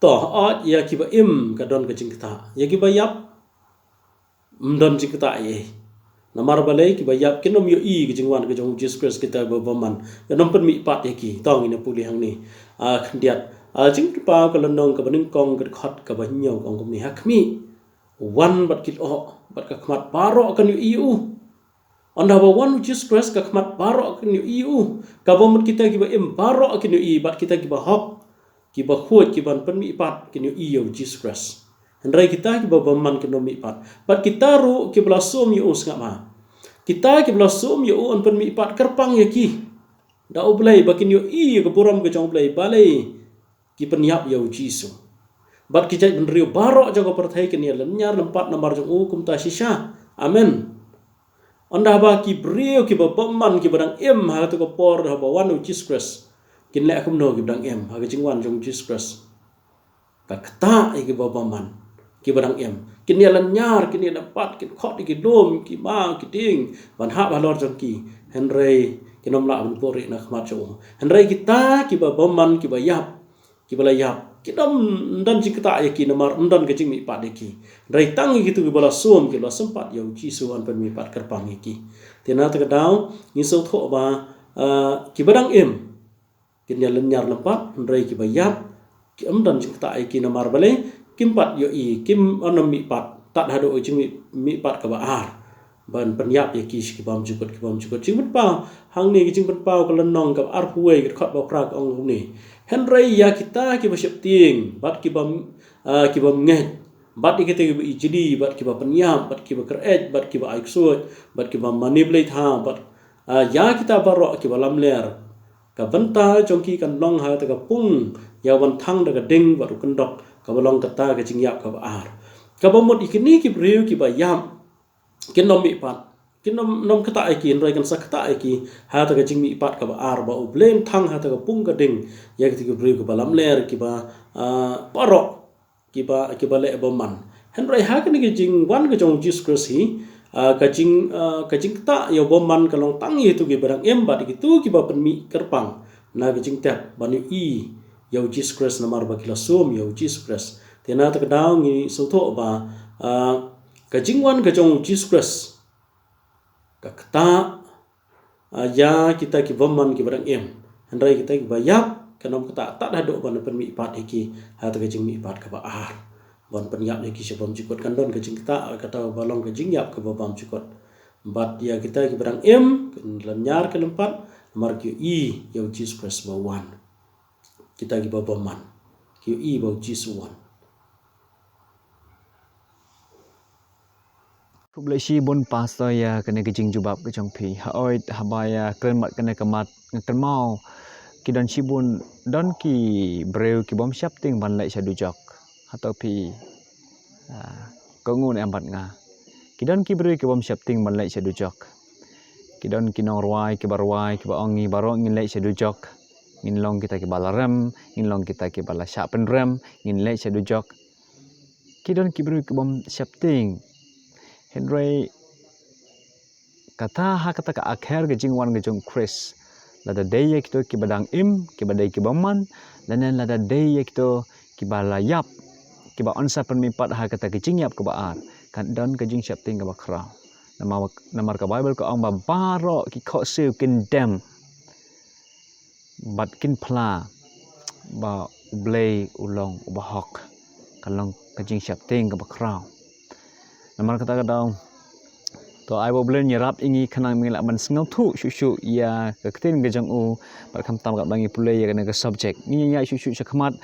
Toh at ya ki ba im ka don ke jing kata. Ya ki bayap don jing kata ye. Namar balai ki bayap kinom yo i ke jingwan ke jong Jesus Christ kita baman. Ya nompen mi pat ye ki tong ini pulih hang ni. Kendiat jing pa ka lonong ka baning kong ka khat ka banyo kong kum ni hakmi wan bat kit o bat ka khmat baro kan yu onda ba wan Jesus Christ ka khmat baro kan yu ka bomut kita ki ba im baro kan yu bat kita ki ba hop ki ba khot ki ban pen mi pat kan yu Jesus Christ hendrai kita ki ba baman kan mi pat bat kita ru ki bla som yu sngap ma kita ki bla som yu on pen mi pat kerpang ya ki da oblai ba kin yu ka buram ka jong oblai balai ki penyap ya jisu bat ki jai benriu barok jago perthai ke ni lenyar nempat namar jong kum ta shisha amen onda ba ki brio ki baman ki badang em ha to ko por ha ba wan Jesus Christ kin le akum no ki badang em ha ke jingwan jong Jesus Christ ka kata ki baman ki badang em kin ni lenyar kin ni dapat kin khot ki dom ki ma ki ting ban ha ba lor jong ki henry kinom la ban pori na khmat jong henry kita ki baman ki bayap ki balayap kidam dan jikta ya ki namar undan ke jing mi pat ki rai tang gitu ki bala som ki la sempat ya jisu an pen mi pat kerpang ki tina ta dau ni so tho ba ki badang em kin ya lenyar lepat ndrai ki bayap ki dan jing ta ki na mar bale kim pat yo i kim onam mi pat tat hado ji mi pat ka ba ar ban penyap ya ki bam jukut jing pa hang ni jing pa ka lenong ka ar huai ka khat ba prak ong ni henry ya kita ki ba syap ting bat ki bam nge bat ki te bi jidi bat ki ba penyap bat ki ba kret bat ki ba aiksut bat ki ba manipulate ha bat ya kita barok ki ba lam ler ka banta jongki kan long ha ta ka pung ya wan thang da ka ding baru kendok ka balong kata ka jingiap ka ba ar ka ba mot ikini ki briu ki ba yam kin nom mi pat kin nom kata ki roi kan sa kata ki ha ta ka jingmi pat ka ba ar ba u blame thang ha ta ka pung ka ding ya ki briu ka ba lam ler ki ba parok ki ba le ba man hen roi ha ka ni ki jing wan ka jong Jesus Christ hi ka jing ta yo ba man ka long tang yi tu ki barang em ba ki tu ki ba pen mi kerpang na ka jing tap ba ni i yo Jesus Christ na mar ba kila sum yo Jesus Christ tena ta ka daw ngi so tho ba ka jingwan ka jong Jesus Christ ka kata ya kita ki baman ki barang em handai kita ki bayap kanom kata tak ada ban pen mi pat iki ha ta ka jing mi pat ka ba ar ban pen yap ki sebam jikot kan don ka jing ta kata balong ka jing yap ka ba bam jikot bat ya kita ki barang em lanyar ka lempat mar ki i yo Jesus Christ ba wan kita ki ba baman ki i ba Jesus wan Publishi bun pastor ya kena kejing jubab ke jong pi. Haoi habaya kren mat kena kemat ngken mau. Ki don sibun don ki breu ki bom siap ting ban lai syadu jok. Atau pi kongun empat nga. Ki don ki breu ki bom siap ting ban lai syadu jok. Ki don ki nong ruai ki barwai ki ba ongi baro ngin lai syadu jok. Ngin long kita ki bala rem, ngin long kita ki bala syapen rem, ngin lai syadu jok. Ki don ki breu ki bom siap ting Henry kata ha kata ka akhir ke jingwan ke jong Chris lada day kita ki badang im ki badai ki baman dan lada day kita ki balayap ki ba onsa permipat ha kata ke jingiap ke baar kan don ke jing siap ting ke bakra nama ka Bible ko ang ba baro ki kho siu kin dem bat kin pla ba ublay ulong ubahok kalong ke jing siap ting ke bakra Namar kata daw to ai bo blen nyerap ingi khanang mingla man sngau thu shu ya ketin gejang u par kham tam kat bangi pulai ya kana ke subject ni ya shu khmat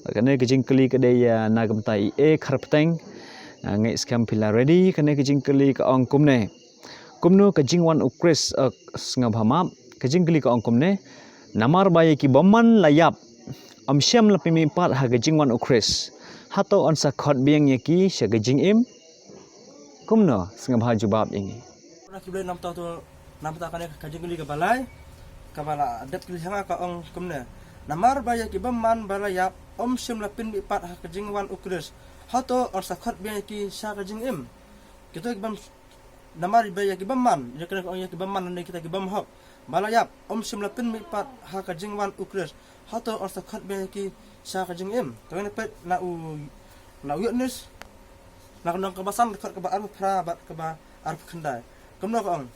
kana gejing kli ke de ya na gam tai e kharpteng ngai scam pila ready kana gejing kli ka ong kumne kumno ka jingwan u Chris snga bhamap ka jingkli ka ong kumne namar baye ki bomman layap am syam lapi mi pat ha gejingwan u Chris hato on sa khot biang ye ki sha gejing im kumno sengah bahaju bab ini. Nak boleh nam tahu tu nam tak kan kajing kali ke balai, kabala adat kali hanga ka ong kumne. Namar baya ki baman balaya om sim lapin bi pat ha kajing wan ukris. Hato or sakhat biya ki sa kajing im. Kita ki bam namar baya ki baman, ya kena ong ya ki baman ni kita ki bam hok. Balaya om sim lapin bi pat ha kajing wan ukris. Hato or sakhat biya ki sa kajing im. Tu ni pet na uynis nak nong kebasan dekat ke aruf pra bat ke aruf kendai kemno ka ong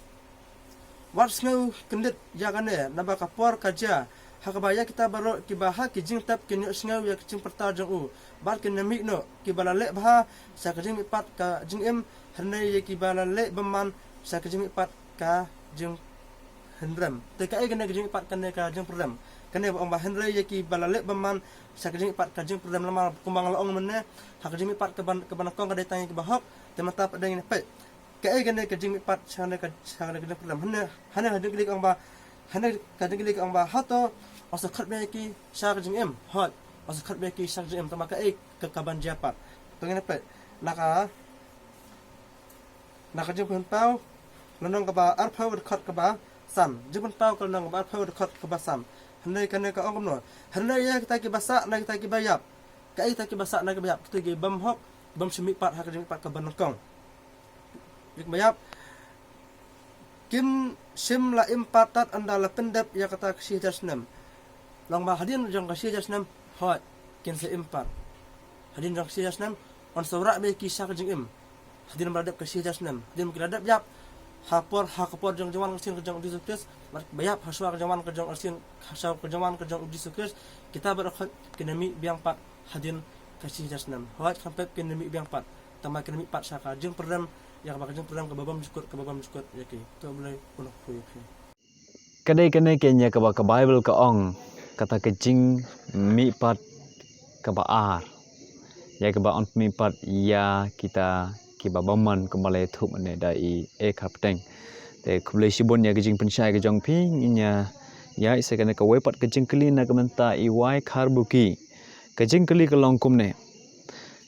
wat snau kendit ya kane naba kapor kaja ha ka baya kita baro ki baha ki jing tap ki snau ya ki perta jong u bar ki nami no ki balale baha sa ka jing pat ka jing em herne ye ki balale beman sa ka jing pat ka jing hendram te ka e kane jing pat kane ka jing perdam kane ong ba hendre ye ki balale beman sa ka jing pat ka jing perdam lama kumbang laong menne hak jing pat ke ban kong ka datang ke bahok te mata pada ni pe ke ai gane ke jing pat sana ke perdam hana jing klik ong ba hana ka jing klik ong ba hato asa khat be ki sa ka jing em hot asa khat be ki sa jing em tama ka ai ke kaban japat to ni pe naka jing pun pau lonong ka ba ar phau khat ka ba sam jing pun pau ka lonong ba ar phau khat ka ba sam hana kane ka ong no hana ya kita ki basa na kita ki bayap kai ta ki basa na ki bayap tu gi bam hok bam semi pat ha ka jing pat ka ban kong dik bayap kim sim la impatat andala pendap ya kata si jasnam long ba hadin jong ka si jasnam hot kin se impat hadin jong si jasnam on sawra be ki sa ka jing im hadin baradap ka si jasnam hadin ki radap yap hapor hakapor jong jaman arsin ke jong Jesus Christ bar bayap haswa ke jaman ke jong arsin haswa ke jaman ke jong Jesus Christ kita berakhat kenemi biang pat hadin kasih jasnam hawat sampai kenemi biang pat tama kenemi pat saka jeng perdam yang bakal jeng perdam ke babam jukut ya ki tu boleh punah puy. Kadai-kadai kenya ke Bible ke ong kata ke Jingmihpat ke ar. Ya ke on Jingmihpat ya kita kiba baman kembali tu mane dai kapteng. Te kembali sibon ya ke jing pensyai ke jong pi nya ya isa kana ke wepat ke jing keli na ke menta iwai karbuki. Ke jing keli ke longkum ne.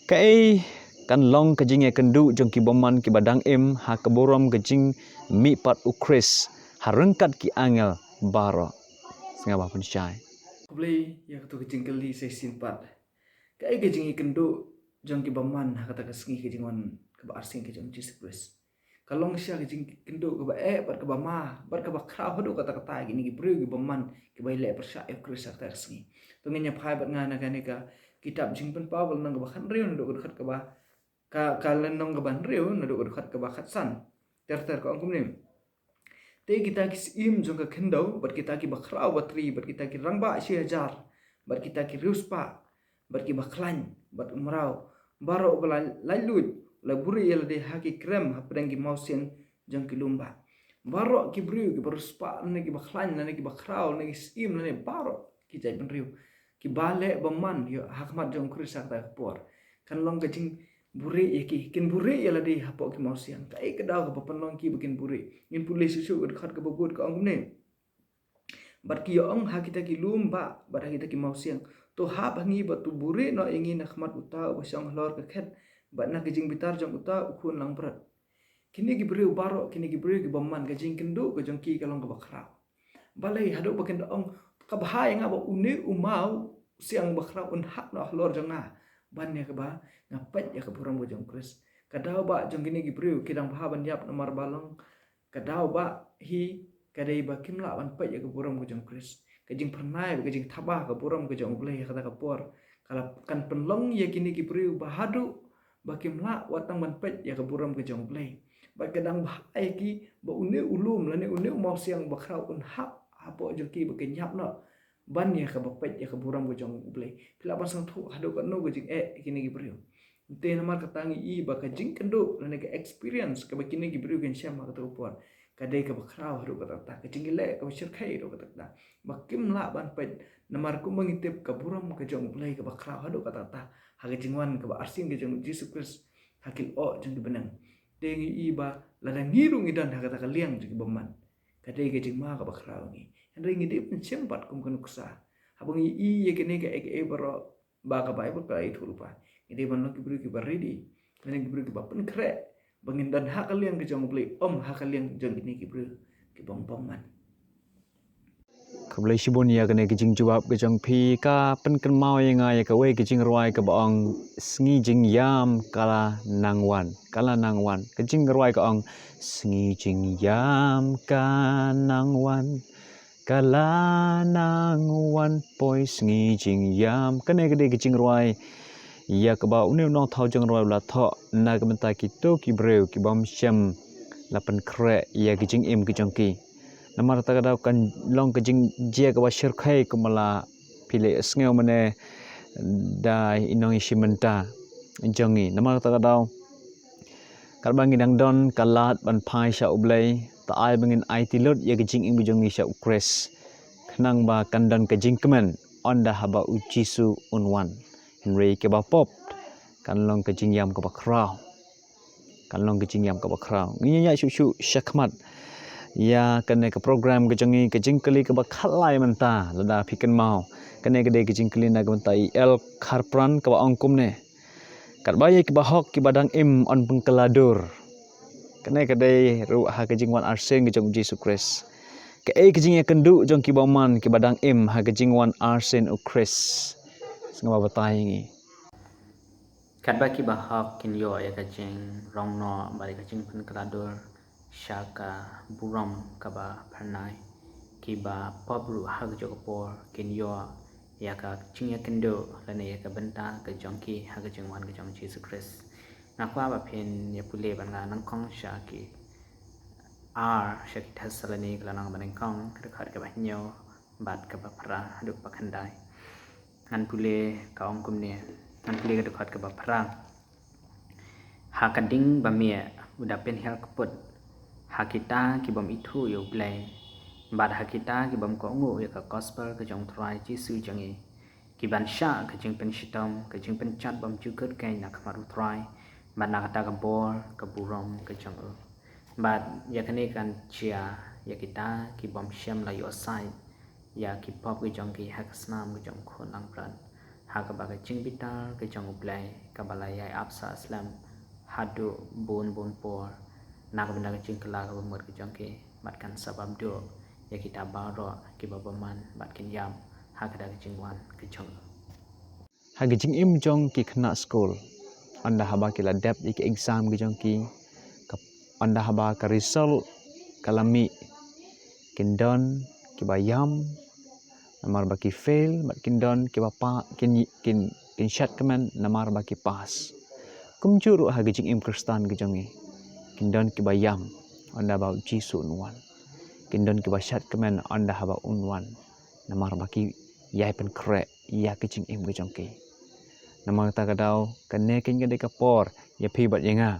Kai kan long ke jing ya kendu jong ki baman ki badang im ha ke borom ke Jingmihpat ukris harengkat ki angel baro sengaba pensyai. Kublai ya ketu ke jingkeli se simpat. Kai ke jingi kendo jong ki baman ha kata ke sengi ke jingwan ke ba arsing ke jong Jesus Christ. Kalong sia ke jing kendo ke ba bar ke ba ma bar ke ba kra hodo kata kata gini ki bru ki baman ke ba le persya e Christ ha sengi. Tu ngenya phai bat ngana ka ka kitab jing pen Paul nang ke ba khan riu ndo ke ke ba ka lenong ke ban riu ndo ke ba khat san. Ter ko angkum ni. Te kita ki im jong ka kendo bat kita ki bakra watri bat kita ki rangba si hajar bat kita ki ruspa bat ki baklan bat umrau baro bala lalut la buri yel de haki krem hapdang ki mausian jong ki lumba baro ki bru ki beruspa ne ki baklan ne ki bakrau ne ki im ne baro ki jai ben riu ki bale baman yo hakmat jong krisa ta por kan long ka jing buri yaki kin buri yala di hapok ki mausian kai kedau ka panlong ki bikin buri in pulai susu dekat ke bobot ke angum ne bat ki ong ha kita ki lumba bat kita ki mausian to ha bangi bat tu buri no ingin akhmat uta wasang lor ke khet bat na kijing bitar jong uta ukun lang berat kini ki buri baro kini ki buri ki baman ke jing kendu ke jong ki kalong ke bakra balai hadu bakin ong ka bahaya ngaba uni umau siang bakra un hak no lor jonga ban ya ke ba ngapat ya ke buram ke jong kris kadau ba jong kini ki buri kidang bah ban yap nomor balong kadau ba hi kadai ba kimla ban pat ya ke buram ke jong kris kajing pernai ke jing tabah ke buram ke jong blai kata ke por kala kan penlong ya kini ki buri bahadu ba kimla watang ban pat ya ke buram ke jong blai ba kadang bah ai ki ba uni ulum lane uni mau siang bakra un hak apo jong ki ba kenyap no ban ya ke bapet ya ke buram ke jong blai kila ban sang thu hadu kan no ke jing kini ki buri te namar katangi i ba ka jing kendo lane ke experience ke ba kini ki buri gen syama ka por kadai ka bakrau haru kata ta ke jingile ka syirkai ro kata ta bakim la ban pet namar ku mengitip ka buram ke jong blai ka bakrau haru kata ta ha ke jingwan ka ba arsing ke jong Jesus Christ hakil o jong benang tengi i ba la ngiru ngidan ha kata ka liang jong beman kadai ke jing ma ka bakrau ni hendai ngidip sempat kum kan kusa habang i ye kene ka e baro ba ka Bible ka itu lupa ini ban lo ki beri ki baridi lane ki beri ki ba pen kre bangin dan hak kalian ke jong blai hak kalian jong ini ki beri ki bong man Keblai sibon ya kene ke Jingiap ke jong pi ka pen ken mau yang ya ke we ke jing ruai ke baong sengi Jingiam kala nangwan ke jing ruai ke ong sengi Jingiam ka nangwan kala nangwan poi sengi Jingiam kene ke jing ruai ya ke ba uni no thau jong ruai la tho na ke menta ki to ki breu ki bom syam la pen kre ya ke jing im ke jong ki namar ta kada kan long ke jing je ke wasir khai ke mala pile sngew mane da inong isimenta jongi namar ta kada kal bangi dang don kalat ban pai sha ublai ta ai bangin ai tilot ye ke jing im jongi sha ukres khnang ba kandan ke jing kemen onda haba ujisu unwan henry ke ba pop kan long ke jing yam ke ba krau kan long ke jing yam ke ba krau nginya shu syakmat ya kene ke program ke jongi ke jingkeli ke bakhalai menta lada piken mau kene ke de ke jingkeli na ke menta el kharpran ke ba ongkum ne kat bayi ke bahok ke badang im on pengkeladur kene ke de ru ha ke jingwan arseng ke jong Jesus Christ ke ke jing ya kendu jong ki baman ke badang im ha ke jingwan arsen ukris sengaba batai ngi kat ba ki bahak kin yo ya ka jing rong no ba ka jing pen kaladur shaka buram kaba pernai kiba pabru hag jokopor kin yo ya ka chingya kendo lane ya ka benta ka jongki hag jingwan ka jong Jesus Christ na kwa ba pin ya pule ban nga nang kong shaki syakit hasalani kelanang menengkong kedekat ke banyo bat ke bapra duk pakandai ngan pule kaong kumne ngan pule kedekat ke bapra hakading bamia udah pen hel keput hakita kibam itu yo blai bat hakita kibam ko ngu ya ka gospel ke jong trai jisu jangi kiban sha ke jing pen shitam ke jing pen chat bam juket kai nak maru trai bat nak kata ke bor ke burom ke jong but ya kene kan chia ya kita ki bom syam la yo sai ya ki pop ki jong ki hak snam ki jong khon ang pran ha ka ba ka ching bitar ki jong ublai ka balai ai apsa islam hadu bon por na ka benda ka ching kala ka bamur ki jong ki mat kan sabab do ya kita baro ki babaman bat kin yam ha ka da ki ching wan ki jong ha ki jing im jong ki khna school anda haba ki la dep ki exam ki jong ki anda haba ka result kalami kindon ki bayam namar baki fail mat kindon ki bapa kin shat kaman namar baki pass kumjuru ha gijing im kristan gijongi kindon ki bayam anda ba jisu unwan kindon ki bashat kaman anda haba unwan namar baki yai pen kre ya gijing im gijongki namar ta kadau kane kin gade kapor ya pi bat yenga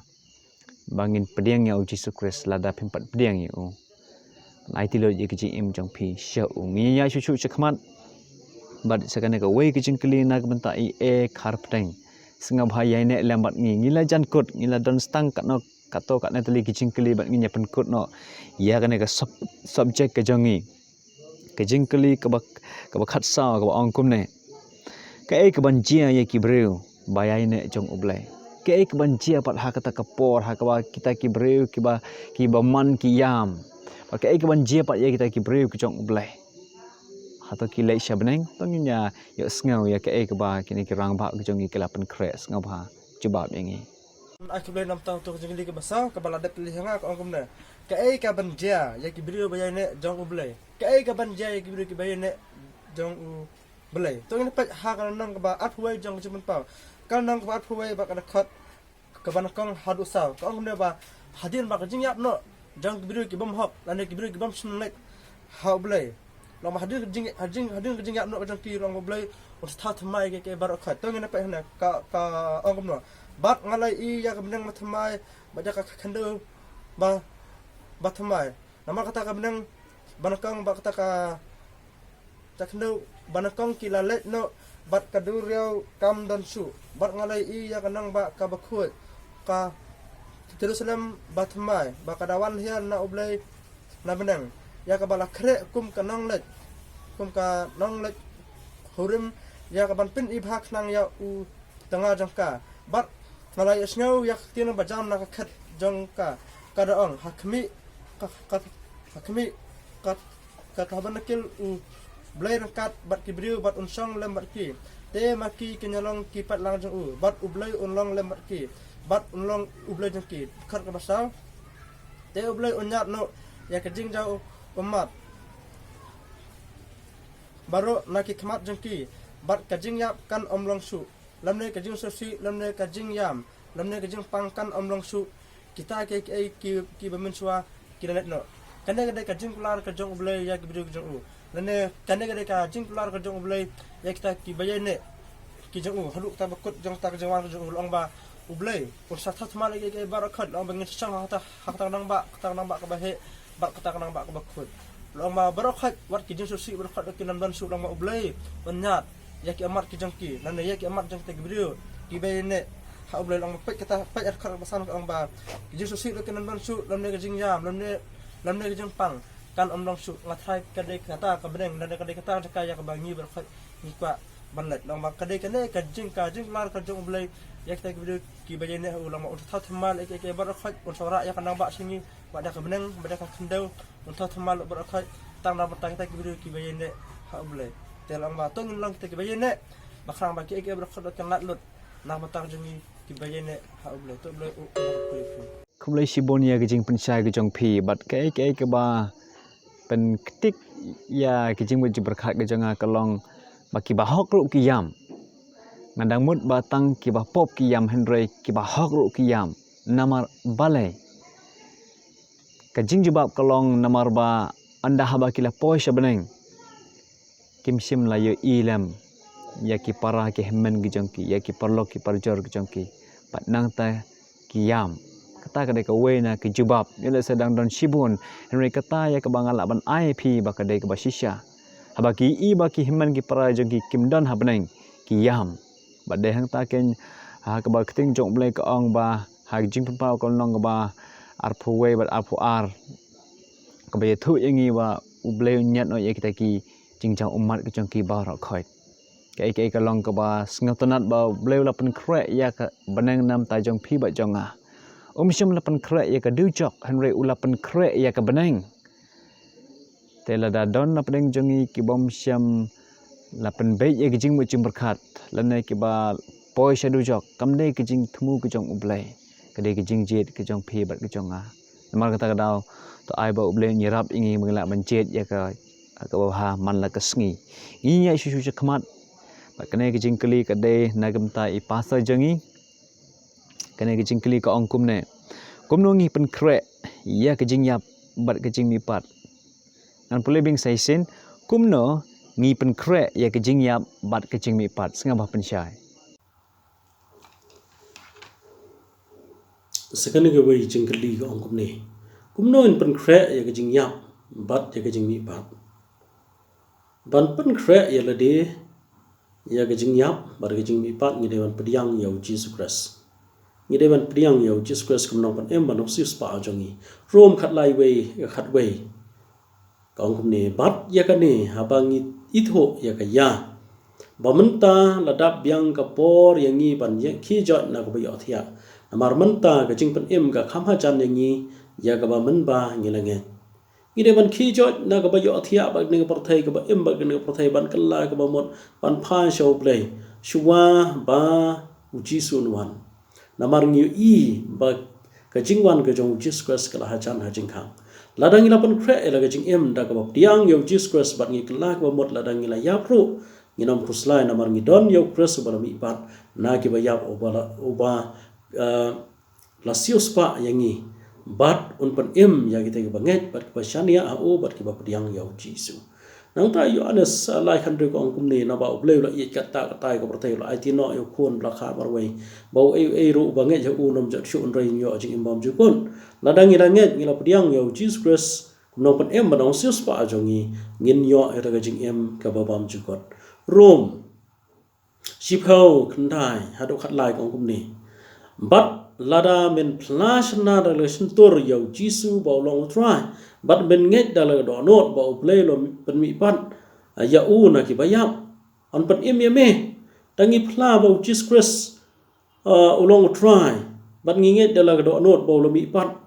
bangin pediang ya uji sukres lada pimpat pediang ya ai ti lo je ki im jong pi sha mi ya chu chakmat bad sakane ka wei ki jing kli na benta I khar pteng singa bhai ne lambat ngi ngila jan kot ngila don stang kat no kato kat ne tali ki jing kli bat ngi pen kot no ya kane ka subject ka jongi ka jing kli ka ba khat sa ka ong kum ne ka ka ban jia ye ki breu bayai ne jong ublai ke ek banjia pat ha kata kapor ha ka kita ki breu ki ba man ki yam pa ke ek banjia pat ye kita ki breu ki jong ublai ha to ki lei sha beneng to nya yo sngaw ya ke ek ba kini ki rang ba ki jong ki lapan kre sngaw ba cuba bengi Aku boleh nam tahu tu jengli ke basah ke balada pilih hanga ke angkum ne ke ka banjia ya ki breu bayai ne jong ublai ke ka banjia ya ki breu ki bayai ne jong ublai to ni pat ha kan nang ke ba at huai jong cuman pau kan nang bat phuai ba kana khat ka ban kang hadu saw ka ngum ne ba hadin ba ka jingiap no jang biru ki bam hok lan ki biru ki bam snnek ha blai lo ma hadin ka jingiap no jang ki rong blai o sta thmai ke bar khat to ngene pa hna ka ngum no bat ngalai I ya ka benang ma thmai ba ja ka khandu ba thmai nama kata ka benang ban kang ba kata ka taknu ban kang ki la let no bat kaduriau kam dan su bat ngalai I ya kanang ba ka bakhut ka Jerusalem batmai ba kadawan hian na ublai na benang ya ka bala kre kum kanang let kum ka nong let hurim ya ka ban pin I bhak nang ya u tanga jangka bat ngalai snau ya tian ba jam na ka khat jangka kadaong hakmi hakmi ka ban kil u blai rangkat bat ki briu bat unsong lem bat ki te maki kenyalong ki pat lang jong u bat ublai unlong lem bat ki bat unlong ublai jong ki khat ka basau te ublai unyat no ya ka jing jau umat baro naki khmat jong ki bat ka jing yap kan omlong su lamne ka jing sosi lamne ka jing yam lamne ka jing pang kan omlong su kita ki bamin suwa ki let no kane ka jing kular ka jong ublai ya ki briu jong u lene kane ka jing kular ka jong ublai ya kita ki bayai ne ki jong u haluk ta bakut jong ta jong wan jong long ba ublai por sa that ma lagi ke barakat long bangin sang hata nang ba ka bahe ba kata nang ba ka bakut long ba barakat wat ki jing susi barakat ki nam dan su long ba ublaionyat ya ki amat ki jong ki lene ya ki amat jong te brio ki bayai ne ha ublai long pa kita pa at khar basan long ba ki jing susi ki nam dan su lamne ka jing yam lamne ka jing pang kan omlong su ngathai kadai kata ka breng dan kadai kata kaya ka bangi berkhat ni kwa banlet long ba kadai kane ka jing lar ka jong blai yak ta video ki baje ne ulang ma untha thmal ek berkhat un sora ya kan ba singi bada ka breng bada ka khandau untha thmal berkhat tang na batang ta video ki baje ne ha blai telang ba tong long ta ki baje ne bakrang ba ki ek berkhat kan lat lut na batang jingi ki baje ne ha blai to blai u kumlai sibonia ke jing pensai ke jong pi bat ke ba pen ketik ya kijing wajib berkat ke janga kelong baki bahok ru ki yam ngandang mut batang ki bah pop ki yam henry ki bahok ru ki yam namar balai ka jingjibab kalong namar ba anda haba kila poisha beneng. Kim sim la yo ilam ya ki para ki hemen gijongki ya ki parlok ki parjor gijongki pat nang ta ki yam kata kadai ka wena ki jubab yele sedang don shibun henry kata ya ka bangala ban IP ba kadai ka basisha haba ki I ba ki hemen ki para jongki kim don ha beneng ki yam ba de hang ta ken ha ka ba kting jong blai ka ong ba ha jing pau ka nong ba ar phu we ba ar phu ar ka ba thu yengi ba u blai nyat no ye kita ki jingjang umat ke jongki ba ro khoi cái long ka ba sngatanat ba bleu la pen kre ya ka benang nam ta jong phi ba jonga shim la pen kre ya ka du chok henry ula pen kre ya ka benang te la da don na pen jongi ki bom sham la pen be ya ki jing mu chim berkat la ne ki ba poi sha du chok kam de ki jing thmu ki jong ublai ka de ki jing jet ki jong phi ba ki jonga namar kata ka dau to ai ba ublai nyerap ingi mengla mencet ya ka ba ha man la ka sngi ngi ya shu khamat ba kene ki jingkeli ka de nagam ta I pasa jangi kene ki jingkeli ka ong kumne kumno ngi pen kre ya ki jingyap bat ki jingmihpat nan pule bing saisen kumno ngi pen kre ya ki jingyap bat ki jingmihpat senga ba pen syai Sekali ke wei jingkeli ka ong kumno in pen kre ya ke jingyap bat ya ke jingmihpat ban pen kre ya la de ya ke jingyap bat ke jingmihpat ngi dewan pediang ya Jesus Christ ngi dewan pediang ya Jesus Christ kumno pan em ban sis pa jongi rom khat lai wei khat wei ka ong kumne bat ya ka ne habangi itho ya ka ya bamenta ladap biang ka por yangi ban ye khi jot na ko yo thia amar menta ka jing pan em ka kham ha chan yangi ya ka ba men ba ngi la nge ngi de ban khi jot na ka ba yo thia ba ne ka thai ka ba em ba ne ka thai ban kala ka ba mot ban pha show play shuwa ba uji sun wan namar ngi I ba ka jing wan ka jong Jesus Christ ka ha chan ha jing khang ladang ila pan kre ela ka jing em da ka ba tiang yo Jesus Christ ban ngi kala ka ba mot ladang ila ya pro ngi nam khuslai namar ngi don yo Christ ba mi pat na ki ba ya oba la sios pa yangi bat un pan em ya kita ba nget bat ba shania a o bat ki ba pediang yo Jesus nang ta yo anes lai khandre ko ong kumni na ba obleu la i kata kata ko protei la it no yo khon la kha bar wei bau e ru ba nget u nom jat shu un rei yo jing imbam ju kon la dang ila nget ngila pediang yo Jesus Christ no pan em ba dong sios pa jongi ngin yo era ga jing em ka ba bam ju kon rom shipho khandai hadu khat lai ko ong kumni bat lada men flash na relation tur yo Jesus ba long try bat ben nget dala do not ba play lo pen mi pat ya u na ki bayam on pen em me tangi phla ba Jesus Christ long try bat ngi nget dala do not ba lo mi pat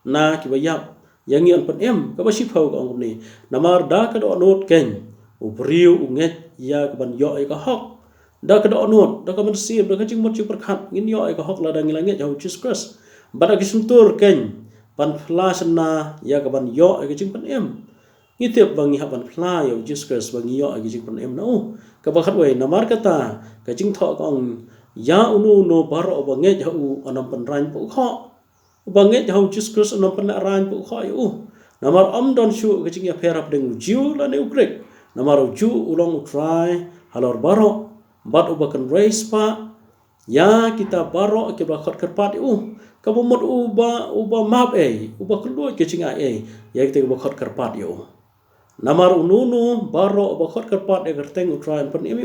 na ki bayam yang ngi on pen em ka ba shipho ko ong ni namar da ka do not ken u briu u nget ya ka ban yo ka hok da ka do not da ka man sim da ka jing mot chu perkhat ngin yo ka hok la da ngi la nget yo Jesus Christ bat ka suntur ken ban flash na ya ka ban yo ka jing pan em ngi tep bang ha ban fla yo Jesus Christ bang yo ka jing pan em no ka ba khat wei namar ka ta ka jing tho ka ong ya unu no baro ba nget u anam pan ran pu kho ba nget yo Jesus Christ anam pan ran pu kho yu namar am don shu ka jing ya perap deng jiu la ne ukrek namar ju ulong try halor baro bat ubakan race pa ya kita baro ke ba khat karpat ka bomot uba map uba keluar ke cinga ya kita ba khat karpat yo namar ununu baro ba khat karpat e gerteng utran pan em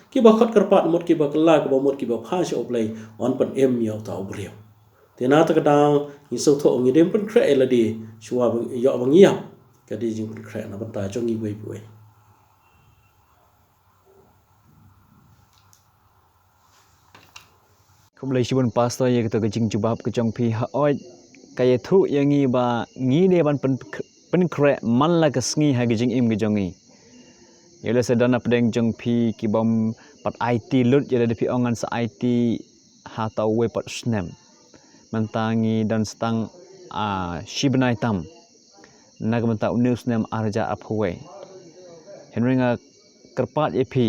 ki ba khat karpat mot ki ba kala ka bomot ki ba pha sho play on pan em yo ta obriu tena ta ka daw ni so tho ngi dem pan kre la di shwa yo bang ya ka di jing pan kre na ban ta cho ngi wei wei Kum lai shibun pastor ye kita kecing jubab kecong pi ha oi kaya thu yangi ba ngi de ban pen kre man la ka sngi ha gijing im gijongi yele sedana pedeng jong pi ki bom pat IT lut yele de pi ongan sa IT ha tau we pat snem mentangi dan stang shibnai tam nag menta news nem arja apwe henringa kerpat ye pi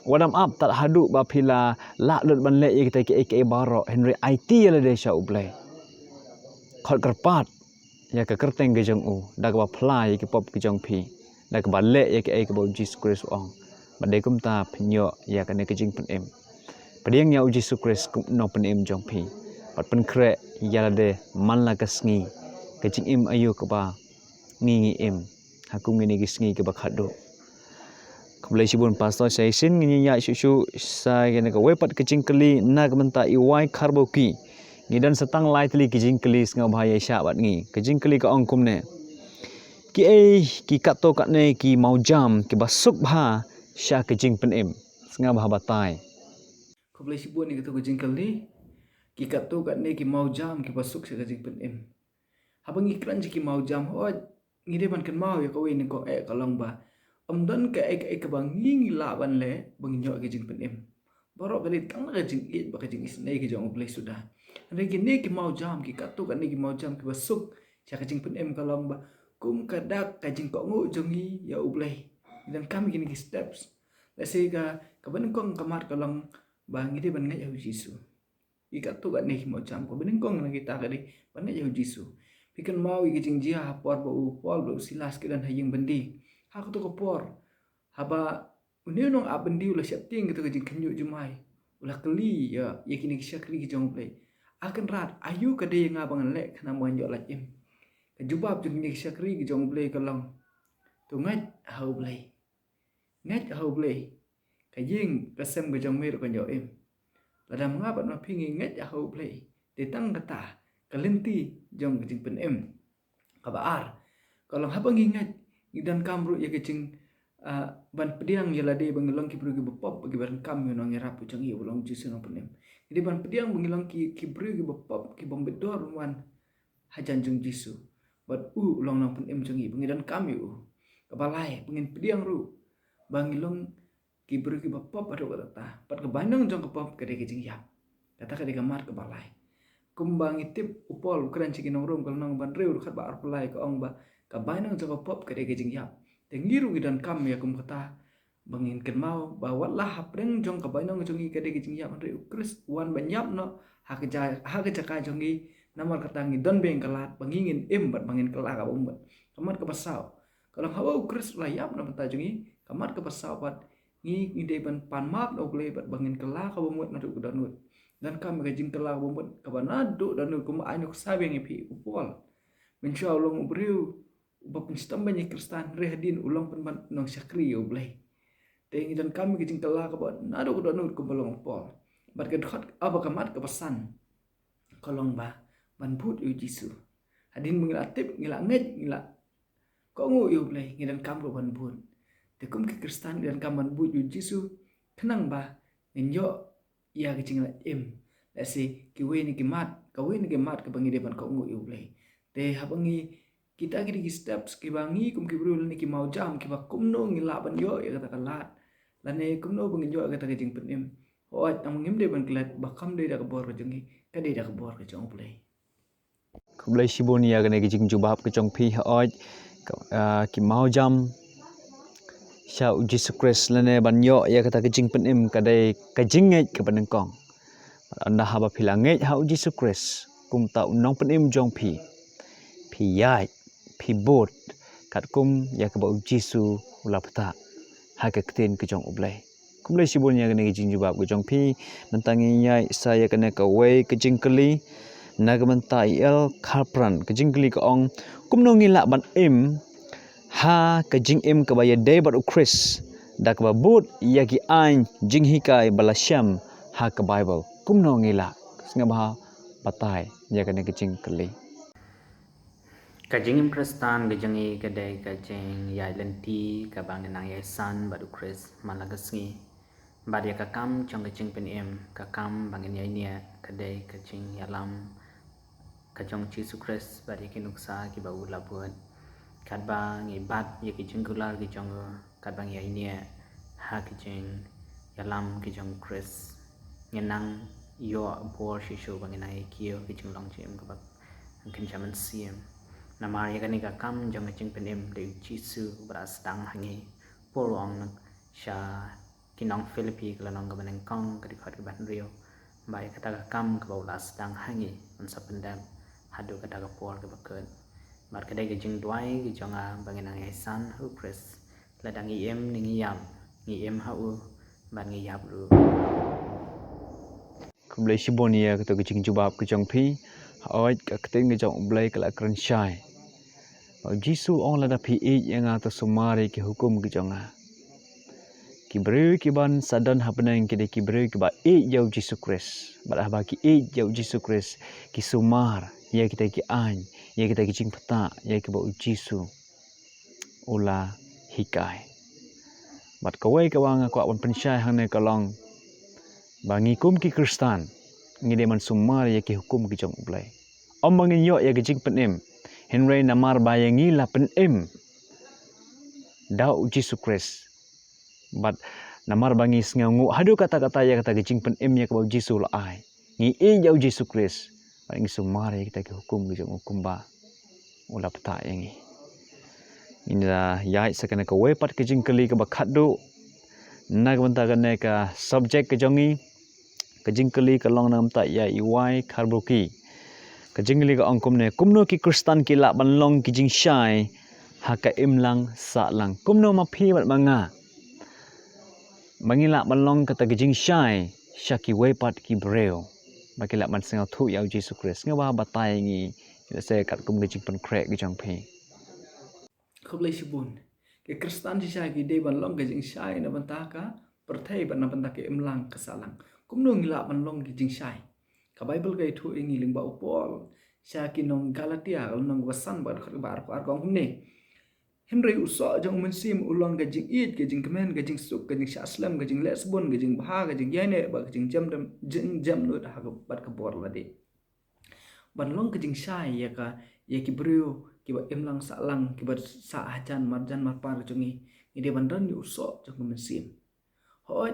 wadam up tak hadu ba pila la lut ban le kita ke baro henry IT le de sha uble khot kerpat ya ke kerteng ke jong u dak ba phlai ke pop ke jong phi dak ba le ya ke ai ke bo Jesus Christ ong ba de kum ta phnyo ya ke ne ke jing pen em padiang ya Jesus Christ kum no pen em jong phi pat pen kre ya de man la ka sngi ke jing im ayu ke ba ngi em ha kum ngi sngi ke ba khado Keboleh sibun pastor saya sin ngi ya shu saya ne ka wepat ke jing keli na ke menta i wai karboki ngidan setang lai tli ke jing keli snga bahaya sya bat ngi ke jing keli ka ong kum ne ki ai ki kato kat ne ki mau jam ki basuk bha sya ke jing pen em snga bah batai Keboleh sibun ni kata ke jingkeli ki kat tu kat ni ki mau jam ki pasuk sa jing pen em. Habang ikran ki mau jam hoj ngide ban kan mau ya ko ni ko kalong ba. Dan ka ka bang ngi la ban le bang nyo ke jing pen em. Borok kali tang ka jing it ba ka jing isnai ke jong boleh sudah. Ande ki ni ki mau jam ki kat tu kat ni ki mau jam ki pasuk sa ka jing pen em kalong ba. Kum kadak ka jing ko ngu jongi ya ubleh. Dan kami kini ki steps. Lase ka ban kong kamar kalong bang ngide ban ngai ya Yesus. Ikat tu kat ni mau jam ko bening kong nang kita kali ban ngai ya Yesus. Pikan mau i Jingiap por bo pol bo silas ke dan hayeng bendi. Hak tu ko por. Haba uni nong abendi ulah siap ting gitu ke jing kenyu jumai. Ulah keli ya kini kisah keli ke jong play. Akan rat ayu ke de ngabang lek kana mo njo lak im. Ke jubab jung ni kisah keli ke jong play kalong. Tu ngat hau play. Ngat hau play. Ke jing kesem ke jong mir ko njo im. Lada mengabat ma pingi ngat hau play. Detang kata kalenti jong ke jing pen em. Kabar. Kalau habang ingat dan kamru ya kecing ban pediang ya lade bangilong ki bru ki bopop bagi baran kam yo nang rapu changi ulong jisu no penem. Jadi ban pediang bangilong ki bru ki bopop ki bombedor wan hajan jung jisu. Bat ulong nang penem changi bangidan kam yo. Kabalai bangin pediang ru bangilong ki bru ki bopop ado kata. Pat kebanang jong kepop kade kecing ya. Kata kade kamar kebalai. Kumbang itip upol keren cikin nong rum kalau nong ban reu kat ba arpelai ke ong ba kabainang jaga pop kade ke Jingiap tengiru gidan kam ya kum kata bangin ken mau bawa lah hapreng jong kabainang jongi kade ke Jingiap reu kris wan banyap no hak jaka jongi namar katangi don beng kalat bangingin bat bangin kelak ka umbat kamat ke pasau kalau hawa kris layap na pata jongi kamat ke pasau bat ngi ide ban pan map no ble bat bangin kelak ka umbat na ru danut dan kami kajing telah membuat kabanado dan kuma aino sabi ng ipi upol mensya ulong ubriu bapun stambanya kristan rehdin ulang penban nong syakri ublay tengi dan kami kajing telah kabanado dan kumbalong upol bat kadhat aba kamat kepesan kolong ba ban put yu jisu hadin mengilatip ngila nget ngila ko ngu ublay ngidan kam ban put tekum ke kristan dan kaman but yu jisu kenang ba nyo ya kecing la lasi kiwe ni kimat kawe ni kimat ke bangi depan kau ngu iulai te habangi kita kiri steps ki bangi kum ki brul ni ki mau jam ki ba kum no ngila ban yo ya kata kalat lane kum no bangi yo kata kecing penim hoat am ngim de ban klat bakam de da kabor ke jengi ka de da kabor ke jong play Keboleh sibun ya ke jing jubab ke jong phi oj ki mau jam sya Jesus Christ lane ban yo ya kata ke jing pen em kadai ka jinget ke panengkong anda haba philanget ha Jesus Christ kum ta unong pen em jong phi yai phi bot kat kum ya ke ba jisu ulapta ha ke kten ke jong ublai kumlai sibun ya ke jing jubab ke jong phi mentangi yai saya kena ke wei ke jing keli nagamanta il kharpran ke jing keli ke ong kum no ngila ban em ha ke jing em ke baya day bat Chris dak ba but ya ki ain jing hikai balasham ha ke Bible kum no ngila singa ba batai ya ke jing keli Kajing Kristan gajangi kadai kajing yai lenti kabang nang yai san badu Chris malagasngi bad ya kakam chong kajing pen em kakam bangin yai nia kadai kajing yalam kajong Jesus Christ bad ya kinuksa ki bau labuat kadbang ibat ya kajing gular ki jong kadbang yai nia ha kajing yalam ki jong Chris ngenang yo bor shishu bangin ai kio kajing long chem kabak kan jaman siem namar ya kanika kam jong kajing pen em de jisu beras dang hangi polong sha kinong Philippi kelanong gabaneng kong kadikhot ke ban rio bai kata kam ke baulas dang hangi on sapendam hadu kata ke por ke baket bat kadai ke jing duai ke jonga banginang esan hu Chris ladang em ni ngiyam hau ban ngiyap ru Kumlay Shibonia kata ke Jingiap ke jong pi. Oi ka keting ke jong blay ke la keren syai. Jisu ong lada pi yang atau sumari ke hukum ke jonga. Kibrew kiban sadan hapneng kide kibrew kiba jauh Jisu Kris. Badah bagi jauh Jisu Kris ki sumar ya kita ki an, ya kita ki Jingmihpat, ya ki ba Jisu. Ula hikai. Bat kawai kawang aku awan pensyai hang ne kalong. Bangi kum ki Kristan ngide man sumar ya ki hukum ki jong blai. Om bangin yo ya ki Jingmihpat. Henry namar bayangi la penem. Dau Jisu Kris. But namar bangi sengangu hadu kata-kata ya kata ke Jingmihpat ya ke Jisu la ai. Ngi jauh Jisu Kris. Bangi sumar ya kita ki hukum ki jong hukum ba. Ula peta yangi. Ini dah yai sekena ke wepat ke jingkeli ke bakadu. Nak benta kena ke subjek ke jongi. Ke jingkeli ke long nam tak ya iwai karbuki. Ke jingkeli ke angkum ne kumno ki Kristan ki lak ban long ki jing syai. Haka imlang sa lang. Kumno mapi bat manga. Bangilak ban long kata ke jing syai. Syaki wepat ki breu. Bagi lak ban sengau tu ya Yesus Kristus. Ngawa batai ngi. Saya kat kum ke jingpan krek ke jong pi. Kumlay Shibon ke Kristan si syai ki day ban long ke jing syai na bantaka perthai ban na bantake imlang kesalang. Kumno ngila ban long ki jing syai. Ka Bible ka itu ingi ling ba upol. Syaki nong Galatia kal nong wasan ba ar kong kumne. Henry uso jong mensim ulang ke jing it ke jing kemen ke jing suk ke jing syaslam ke jing lesbon ke jing baha ke jing yane ba ke jing jam no dah bat ke bor lade. Ban long ke jing syai ya ka ya ki brio kiba imlang salang kiba sa hajan marjan marpar jongi ide bandan yu uso jong mensim hoi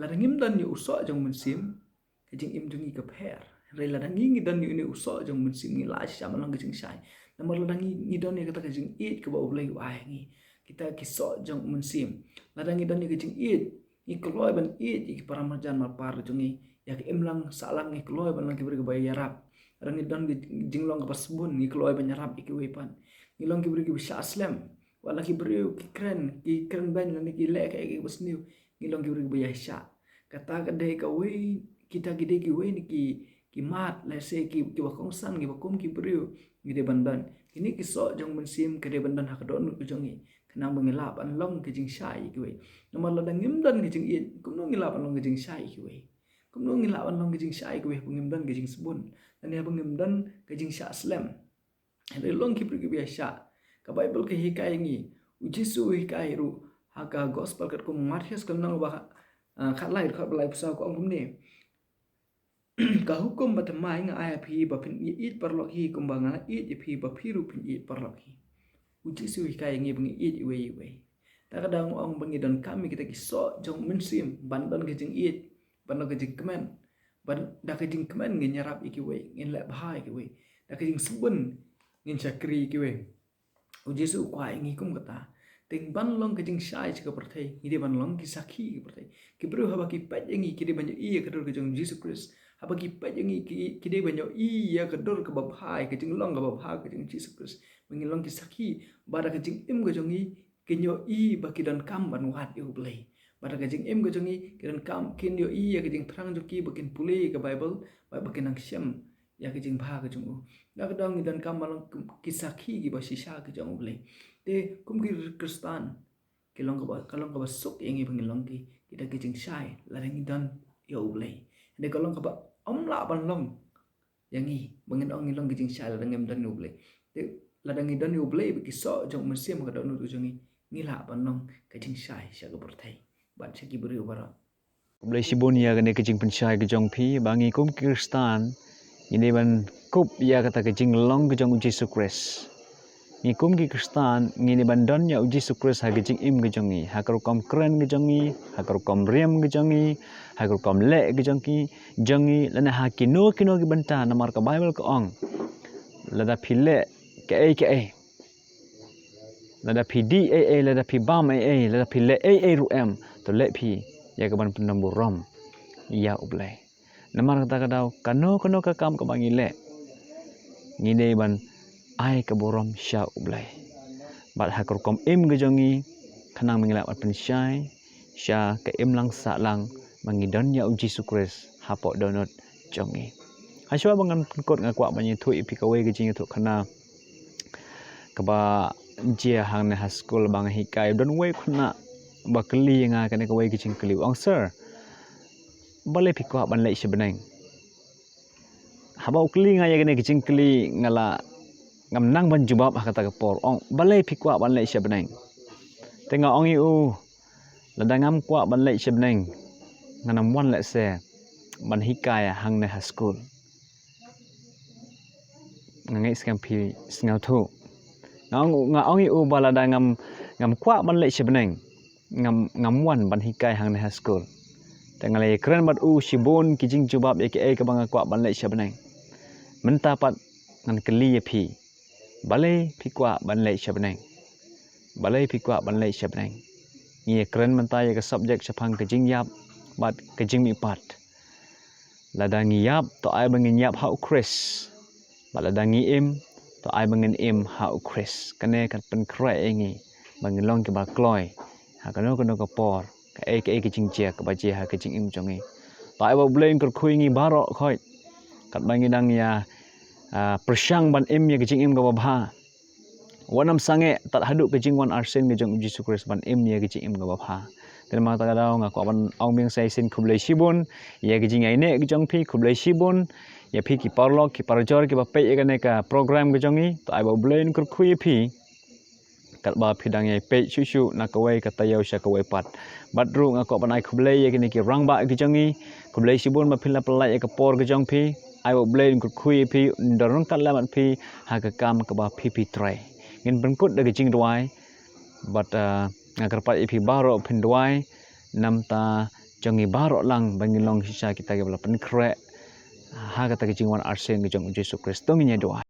ladangim dan yu uso jong mensim kejing im jongi ke pher re ladangi dan yu ni uso jong mensim ngi la syam lang kejing syai namar ladangi dan ni kata kejing it kiba ulai wai ngi kita kiso jong mensim ladangi dan ni kejing it ngi keloy ban it ki para marjan marpar jongi ya ki imlang salang ngi keloy ban lang kiba ke bayarap rangi dan jinglong kapas bun ngi keloy banyarap iki wepan ngilong ki beri ki bisa aslam wala ki beri ki kren ban lan ki le ka ki basniu ngilong ki beri ki bayasha kata kadai ka we kita gide ki we ni ki mat la se ki bakong san ki bakom ki beri ngide bandan kini ki so jong mensim kede bandan hak don ujongi kenang mengilap an long ki jing syai ki we nomor ladang ngimdan ki jing it kumno ngilap an long ki jing syai ki we kumno ngilap an long ki jing syai ki we pengimdan ki jing sebun dan ya pengimdan ki jing sya aslam Henry long ki pergi biasa. Ka Bible ke hikai ngi. Ujisu hikai ru. Haka gospel kat kum Matius kan nang bah kat lai kat belai pasal ko angkum ni. Ka hukum batamai nga aya phi ba pin it parlok hi kum banga it phi ba phiru pin it parlok hi. Ujisu hikai ngi bengi it iwe. Ta kadang ong bengi dan kami kita kisok jong mensim bandan ke jing it bandan ke jing kemen. Ban da ke jing kemen ngi nyarap iki we ngin lek bahai ki we. Da ke jing sebun ngin syakri ki we ujisu kwai ngi kum kata ting ban long ke jing syai ke perthai ngi ban long ki sakhi ke perthai ki bru haba ki pat ngi ki de banyo i ke dor ke jong Jesus Christ haba ki pat ngi ki de banyo i ya ke dor ke babhai ke jing long ke babha ke jing Jesus Christ ngi long ki sakhi bara ke jing im ke jong i ke nyo i ba ki dan kam ban wat yu blai bara ke jing im ke jong i ke dan kam kin yo i ya ke jing thrang jo ki bakin puli ke Bible ba bakin ang syam ya ke jing bha ke jong dak dong dan kamal kisaki gi basisa ke jong ble te kum ki Kristan ke long ka kalong ka basuk yang ibang long ki kita ke jing sai la dang dan yo ble de kalong ka ba om la ban long yang i bangin ong long ki jing sai la dang dan yo ble te la dang dan yo ble ki so jong mesim ka don tu jong ni la ban long ke jing sai sya ka berthai ban sya ki beri bara Kumlay Shibonia kena ke jing pensyai ke jong pi. Bangi kum ki Kristan. Ini ban kup ya kata ke jing long ke jong Yesus Kristus. Ni kum ki Kristan ngini ban don ya Yesus Kristus ha ke jing im ke jongi. Ha kar kom kren ke jongi, ha kar kom rem ke jongi, ha kar kom le ke jongi lana ha kino ki banta namar ka Bible ke ong. Lada pile ke ai. Lada pi di ai lada pi bam ai lada pi le ai ru em to le pi ya ke ban penambur rom. Ya ublai. Namar kata kadau kano ka kam ka bangi le. Ngide ban ai ke borom sya ublai. Bat hakurkom im gejongi kanang mengilap pen syai sya ke im lang sa lang mangidon ya uji sukres hapok donot jongi. Haswa bangan pengkot ngakwa banyi tu ipi kawe gejing tu kana keba jia hang ne haskul bang hikai don we kuna bakeli nga kane kawe gejing keli ong sir bale pikwa ban lek sebeneng haba ukli nga ya kane gejing keli ngala ngam nang ban jubab kata kapor ong bale pikwa ban lek sebeneng tengok ong iu ladangam kwa ban lek sebeneng nganam wan lek se ban hikai hang ne haskul ngai skam pi snau tu ngong iu balada ngam kwa ban lek sebeneng ngam wan ban hikai hang ne haskul tengalai keren bat sibon kijing jubab ke bang kwa ban lek sebeneng mentapat ngan keli ya pi balai pi kwa ban lek sebeneng balai pi kwa ban lek sebeneng ni keren mentai ke subjek sepang ke jingiap bat ke jingmihpat lada ngiyap to ai bengiap hau kris balada ngiem to ai bengen im hau kris kane kat pen krai engi bangilong ke bakloi ha kano ke por ke jingjia ke baje ha ke jingim jongi to ai ba bleng kur khuingi baro khoi kat bangidang ya persyang ban im ya ke jingim ke babha wanam sange tat haduk ke jingwan arsen ke jong uji sukres ban im ya ke jingim ke babha terima ta kadau ngaku ban ong bing sai sin khublai sibon ya ke jingai ne ke jong pi khublai sibon ya pi ki parlok ki parjor ki bape ya kane ka program ke jongi to ai ba bleng kur khui pi kat ba phidang ya pe shushu na kawai kata yau sya kawai pat badru ngaku ban ai khublai ya kini ki rang ba ke jongi khublai sibon ba phila pelai ya ke por ke jong pi ai ba bleng kur khui pi ndorong kat lamat pi ha ke kam ke ba pi trai ngin bengkut de ke jing duai but ngagar pat ipi baro penduai nam ta jongi baro lang bangilong sisa kita ke bala pen krek ha kata ke jingwan arsen ke jong Yesus Kristus nginya doa